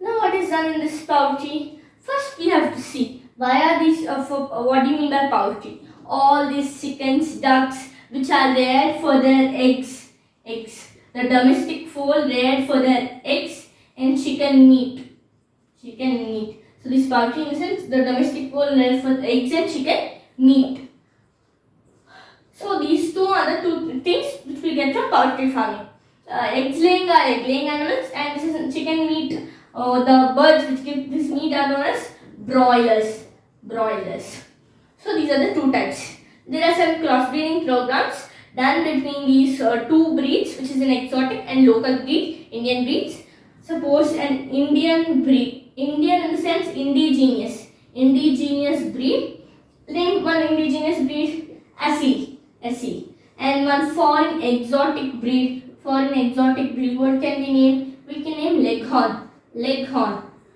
Now what is done in this poultry? First we have to see why are these, what do you mean by poultry? All these chickens, ducks which are reared for their eggs. The domestic fowl reared for their eggs and chicken meat. So this poultry, in the sense, the domestic will lay for eggs and chicken meat. So these two are the two things which we get from poultry farming. Eggs laying are egg laying animals, and this is chicken meat. The birds which give this meat are known as broilers. Broilers. So these are the two types. There are some crossbreeding programs done between these two breeds, which is an exotic and local breed, Indian breeds. Suppose an Indian breed, Indian in the sense indigenous breed. Name one indigenous breed, Assi. And one foreign exotic breed. What can we name? We can name Leghorn.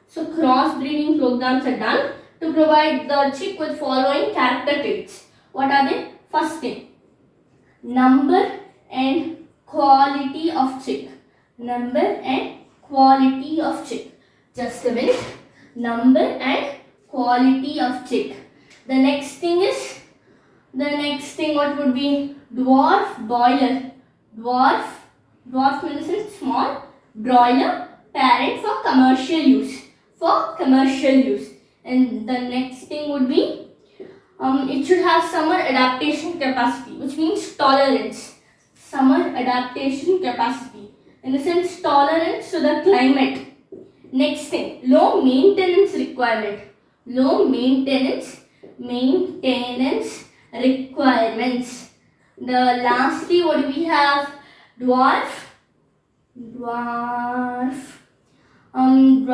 So crossbreeding programs are done to provide the chick with following character traits. What are they? First thing, number and quality of chick. Just a minute. Number and quality of chick. The next thing what would be? Dwarf boiler. Dwarf means small. Broiler, parent for commercial use. And the next thing would be it should have summer adaptation capacity, which means tolerance. Summer adaptation capacity, in the sense tolerance to the climate. Next thing, low maintenance requirements. The lastly, what do we have? Dwarf boiler and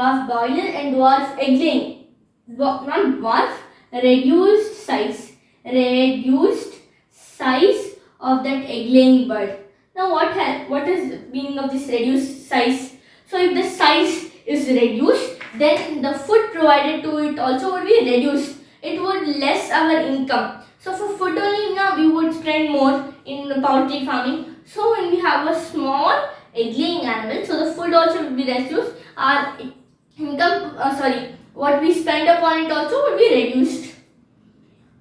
dwarf egg laying. Not dwarf, reduced size of that egg laying bird. Now what is the meaning of this reduced size? So if the size is reduced, then the food provided to it also would be reduced. It would less our income. So for food only, now we would spend more in poultry farming. So when we have a small egg laying animal, so the food also would be reduced. Our income, what we spend upon it also would be reduced.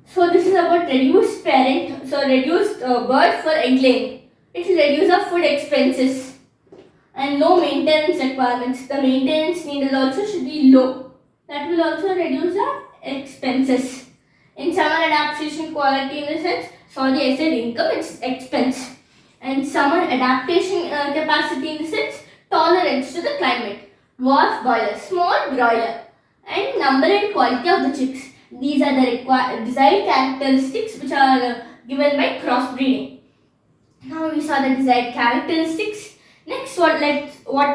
So this is about reduced bird for egg laying. It will reduce our food expenses. And low maintenance requirements. The maintenance needed also should be low. That will also reduce our expenses. In summer adaptation quality, in the sense, I said income, it's expense. And summer adaptation capacity, in the sense, tolerance to the climate. Dwarf boiler, small broiler. And number and quality of the chicks. These are the desired characteristics which are given by crossbreeding. Now we saw the desired characteristics. Next, what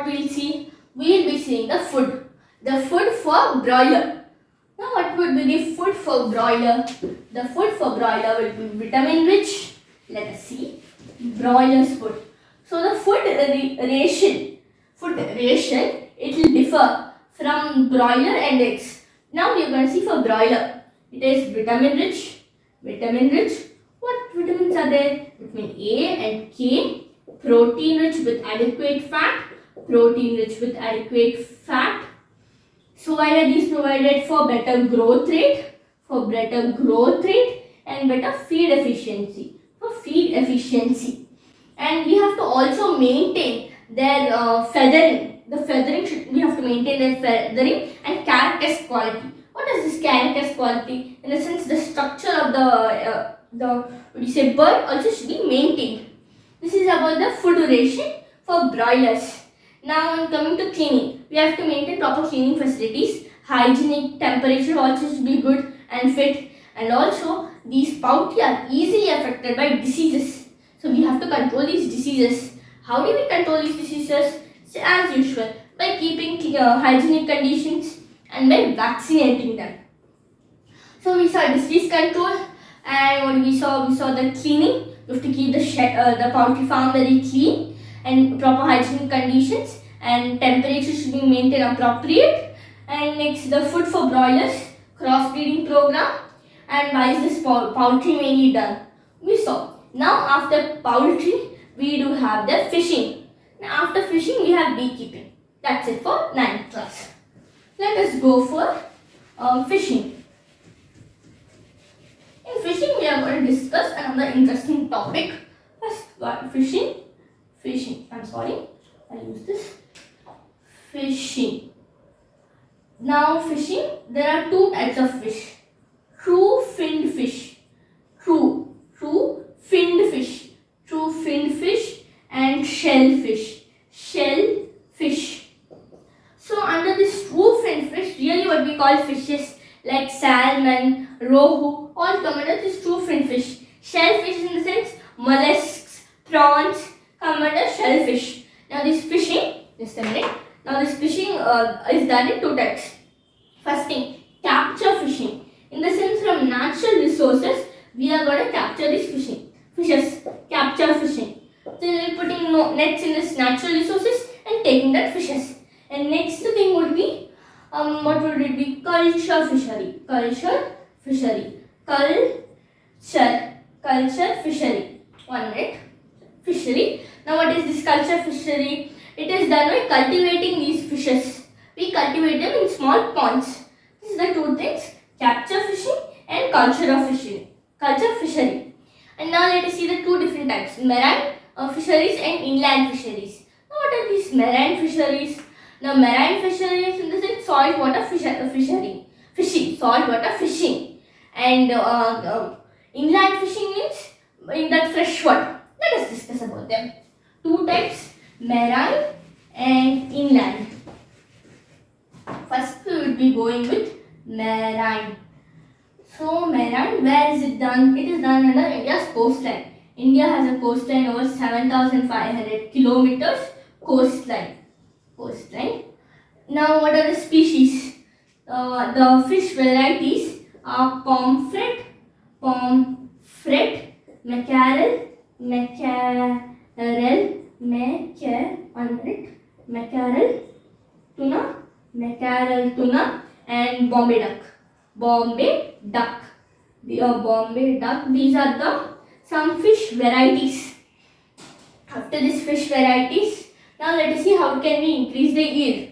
we'll see? We'll be seeing the food. The food for broiler. Now, what would be the food for broiler? The food for broiler will be vitamin rich. Let us see. Broiler's food. So the food ration, it will differ from broiler and eggs. Now we are going to see for broiler. It is vitamin rich. What vitamins are there? Vitamin A and K. Protein rich with adequate fat. So why are these provided? For better growth rate and better feed efficiency. And we have to also maintain their feathering. We have to maintain their feathering and carapace quality. What is this carapace quality? In the sense, the structure of the bird also should be maintained. This is about the food ration for broilers. Now, coming to cleaning, we have to maintain proper cleaning facilities. Hygienic temperature also should be good and fit. And also, these poultry are easily affected by diseases. So we have to control these diseases. How do we control these diseases? So as usual, by keeping hygienic conditions and by vaccinating them. So we saw disease control, and what we saw the cleaning. You have to keep the poultry farm very clean and proper hygienic conditions, and temperature should be maintained appropriate. And next, the food for broilers, crossbreeding program, and why is this poultry mainly done? We saw. Now after poultry, we do have the fishing. Now after fishing, we have beekeeping. That's it for 9th class. Let us go for fishing. In fishing, we are going to discuss another interesting topic. First, fishing. I'll use this. Fishing. Now fishing, there are two types of fish. True finned fish. True finned fish. True finned fish and shellfish. Shellfish. So under this true finned fish, really what we call fishes like salmon, rohu, all come under this true finned fish. Shellfish in the sense mollusks, prawns come under shellfish. Now this fishing, just a minute. Now this fishing is done in two types. First thing, capture fishing. In the sense from natural resources, we are going to capture these fishes. Capture fishing. So we are putting nets in this natural resources and taking that fishes. And next thing would be, what would it be? Culture fishery. Culture fishery. Culture fishery. 1 minute. Fishery. Now what is this culture fishery? It is done by cultivating these fishes. We cultivate them in small ponds. These are the two things: capture fishing and culture of fishing. Culture fishery. And now let us see the two different types: marine fisheries and inland fisheries. Now what are these marine fisheries? Now marine fisheries in the sense saltwater fishery, saltwater fishing, and inland fishing means in that fresh water. Let us discuss about them. Two types: marine and inland. First we would be going with marine. So marine, where is it done? It is done under India's coastline. India has a coastline over 7,500 kilometers coastline. Now what are the species? The fish varieties are pomfret, mackerel, tuna, and Bombay duck. Bombay duck. These are the some fish varieties. After these fish varieties, now let us see how can we increase the yield.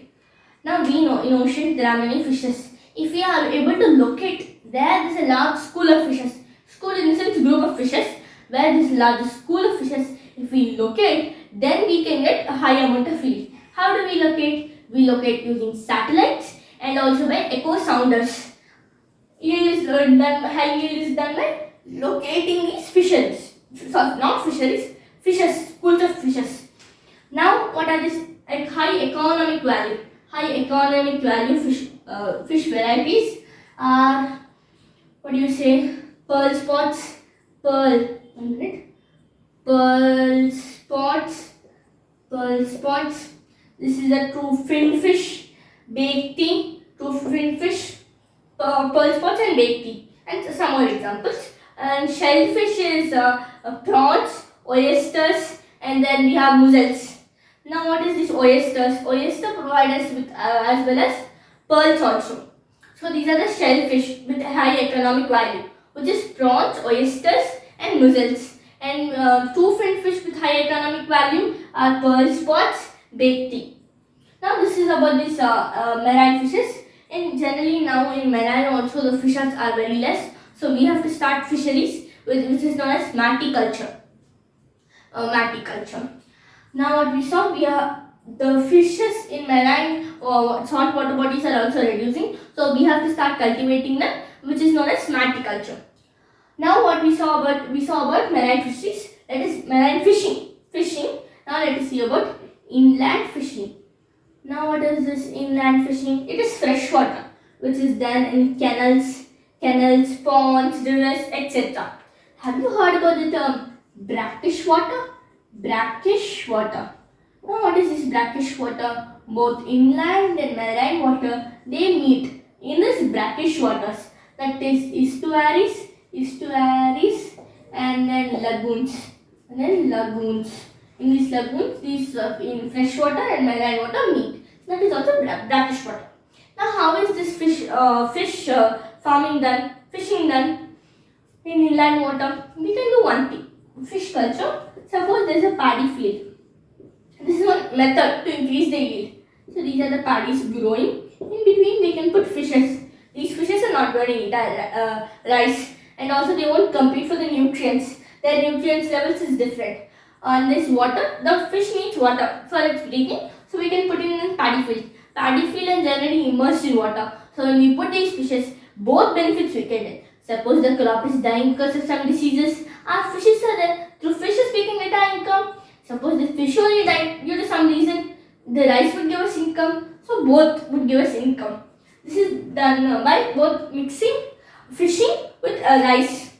Now we know in ocean there are many fishes. If we are able to locate where there is a large school of fishes, school in the sense group of fishes, where there is a large school of fishes, if we locate, then we can get a high amount of yield. How do we locate? We locate using satellites and also by echo sounders. High yield is done by locating these fisheries. Not fisheries, fishes, schools of fishes. Now what are these high economic value? High economic value fish varieties are, what do you say, pearl spots, pearl spots. This is a true fin fish, baked tea, true fin fish, pearl spots and baked tea, and some more examples. And shellfish is prawns, oysters, and then we have mussels. Now what is this oysters? Oyster provide us with as well as pearls also. So these are the shellfish with high economic value, which is prawns, oysters and mussels. And two fin fish with high economic value are pearl spots, baked tea. Now this is about these marine fishes. And generally now in marine also the fishes are very less. So we have to start fisheries which is known as maticulture. Now what we saw, the fishes in marine saltwater bodies are also reducing. So we have to start cultivating them, which is known as maticulture. Now what we saw about marine fisheries, that is marine fishing. Now let us see about inland fishing. Now what is this inland fishing? It is freshwater, which is done in canals, ponds, rivers, etc. Have you heard about the term brackish water? Brackish water. Now what is this brackish water? Both inland and marine water, they meet in this brackish waters. That is estuaries, and then lagoons. In these lagoons, these in freshwater and marine water meet. That is also brackish water. Now how is this fish farming done? Fishing done in inland water? We can do one thing. Fish culture. Suppose there is a paddy field. This is one method to increase the yield. So these are the paddies growing. In between we can put fishes. These fishes are not going to eat rice, and also they won't compete for the nutrients. Their nutrients levels is different. On this water, the fish needs water for its breathing. So we can put it in paddy field. paddy field and generally immersed in water. So when we put these fishes, both benefits we get. Suppose the crop is dying because of some diseases, our fishes are there. Through fishes we can get our income. Suppose the fish only died due to some reason, the rice would give us income. So both would give us income. This is done by both mixing fishing with rice.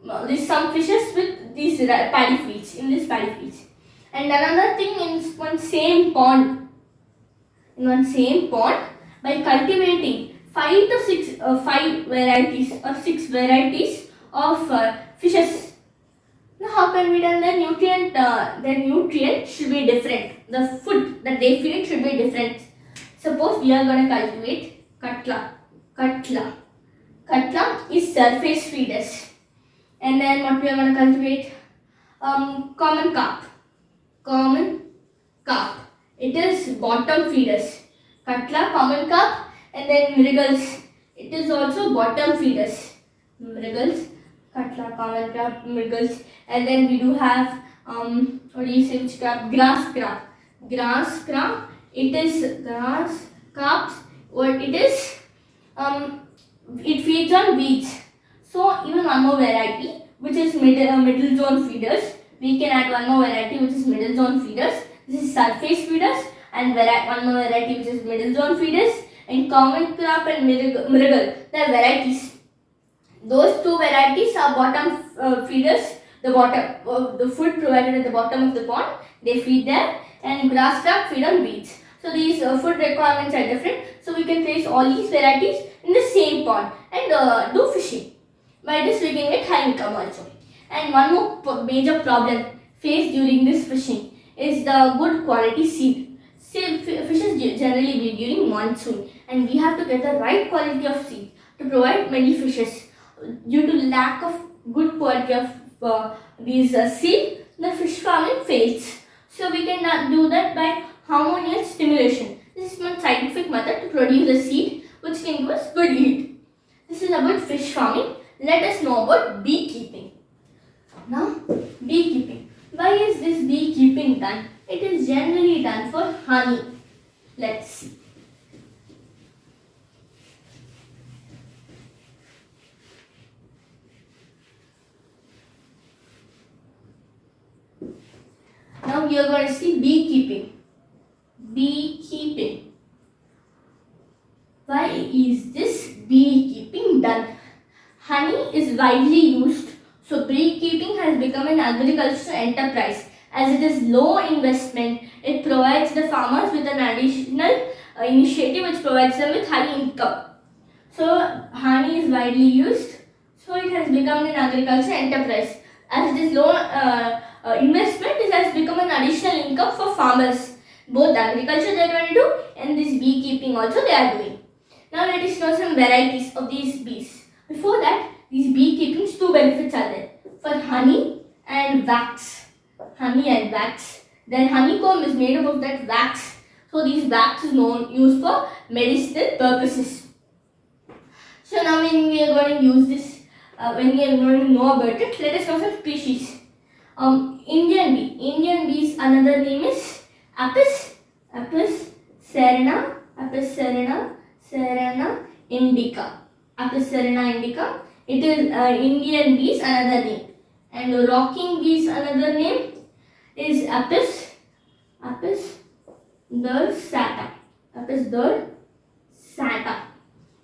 There's some fishes with these paddy fields, in this paddy fields. And another thing, in one same pond, by cultivating 5 varieties or 6 varieties of fishes. Now how can we tell their nutrient should be different. The food that they feed should be different. Suppose we are going to cultivate Katla. Katla is surface feeders. And then what we are going to cultivate? Common carp. It is bottom feeders. Katla, common carp, and then mrigals. It is also bottom feeders. Mrigals, Katla, common carp, mrigals, and then we do have which crab? Grass crab. It is grass carps. What it is? It feeds on weeds. So even one more variety, which is middle zone feeders. We can add one more variety, which is middle zone feeders. This is surface feeders, and one more variety, which is middle zone feeders. And common carp and mrigel, they are varieties. Those two varieties are bottom feeders. The food provided at the bottom of the pond, they feed there, and grass carp feed on weeds. So these food requirements are different. So we can place all these varieties in the same pond and do fishing. By this we can get high income also. And one more major problem faced during this fishing is the good quality seed. Fishes generally breed during monsoon, and we have to get the right quality of seed to provide many fishes. Due to lack of good quality of these seed, the fish farming fails. So we can do that by harmonious stimulation. This is one scientific method to produce a seed which can give us good yield. This is about fish farming. Let us know about beekeeping. Now, beekeeping. Why is this beekeeping done? It is generally done for honey. Let's see. Now we are going to see beekeeping. Beekeeping. Why is this beekeeping done? Honey is widely used, so beekeeping has become an agricultural enterprise. As it is low investment, it provides the farmers with an additional initiative which provides them with high income. So honey is widely used, so it has become an agricultural enterprise. As it is low investment, it has become an additional income for farmers. Both agriculture they are going to do and this beekeeping also they are doing. Now let us know some varieties of these bees. Before that, these beekeeping's two benefits are there. For honey and wax. Honey and wax. Then honeycomb is made up of that wax. So these wax is used for medicinal purposes. So now when we are going to use this, when we are going to know about it, let us know some species. Indian bee. Indian bee's another name is Apis cerana indica. Apis cerana indica. It is Indian bee's another name. And rocking bee's another name is Apis dorsata. Apis dorsata.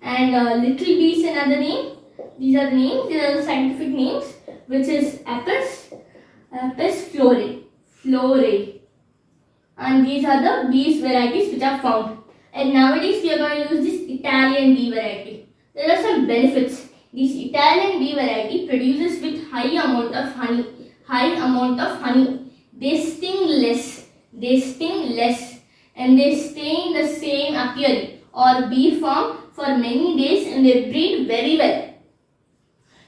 And little bee's another name. These are the names. These are the scientific names, which is Apis florae. And these are the bees varieties which are found. And nowadays we are going to use this Italian bee variety. There are some benefits. This Italian bee variety produces with high amount of honey. They sting less, and they stay in the same apiary or bee farm for many days, and they breed very well.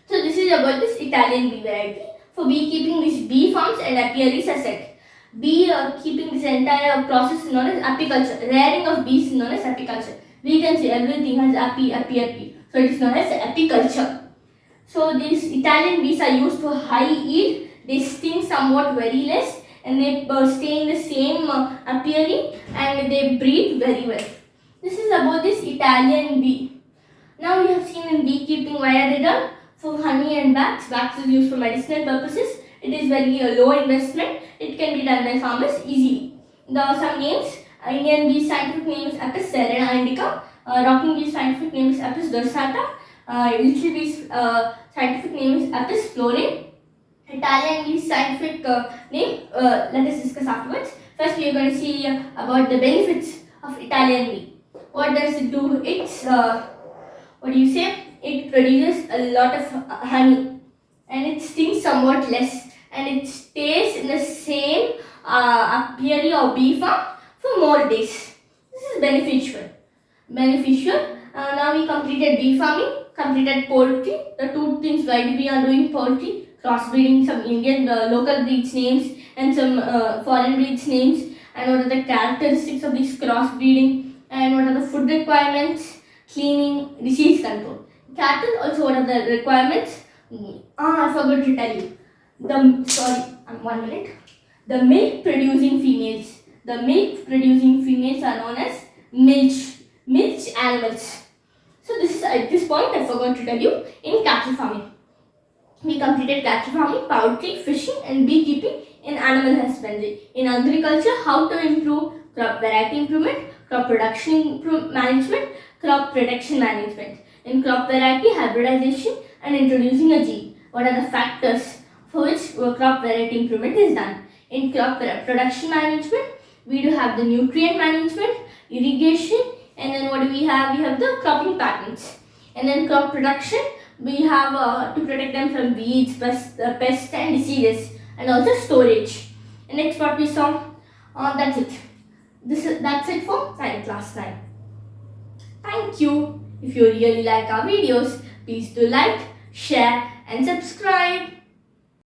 So this is about this Italian bee variety. For beekeeping, these bee farms and apiaries are set. Bee keeping this entire process is known as apiculture. Rearing of bees is known as apiculture. We can say everything has api. So it is known as apiculture. So these Italian bees are used for high yield. They sting somewhat very less, and they stay in the same apiary, and they breed very well. This is about this Italian bee. Now we have seen in beekeeping why are they done? For honey and wax. Wax is used for medicinal purposes. It is very low investment. It can be done by farmers easily. There are some names. Indian bee scientific name is Apis cerana indica. Rocking bee scientific name is Apis dorsata. Little bee's scientific name is Apis florea. Italian bee scientific name, let us discuss afterwards. First, we are going to see about the benefits of Italian bee. What does it do? It's what do you say? It produces a lot of honey, and it stings somewhat less, and it stays in the same apiary or bee farm for more days. This is beneficial. Now we completed bee farming, completed poultry. The two things why we are doing poultry: crossbreeding some Indian local breeds names and some foreign breeds names, and what are the characteristics of this crossbreeding, and what are the food requirements, cleaning, disease control. Cattle also, what are the requirements? I forgot to tell you. One minute. The milk producing females. The milk producing females are known as milch animals. So this is at this point I forgot to tell you in cattle farming. We completed cattle farming, poultry, fishing, and beekeeping in animal husbandry. In agriculture, how to improve crop variety improvement, crop production management, crop protection management. In crop variety, hybridization and introducing a gene. What are the factors for which crop variety improvement is done? In crop production management, we do have the nutrient management, irrigation, and then what do we have? We have the cropping patterns. And then crop production, we have to protect them from weeds, pests and diseases, and also storage. And next what we saw, that's it. That's it for class 9. Thank you. If you really like our videos, please do like, share and subscribe.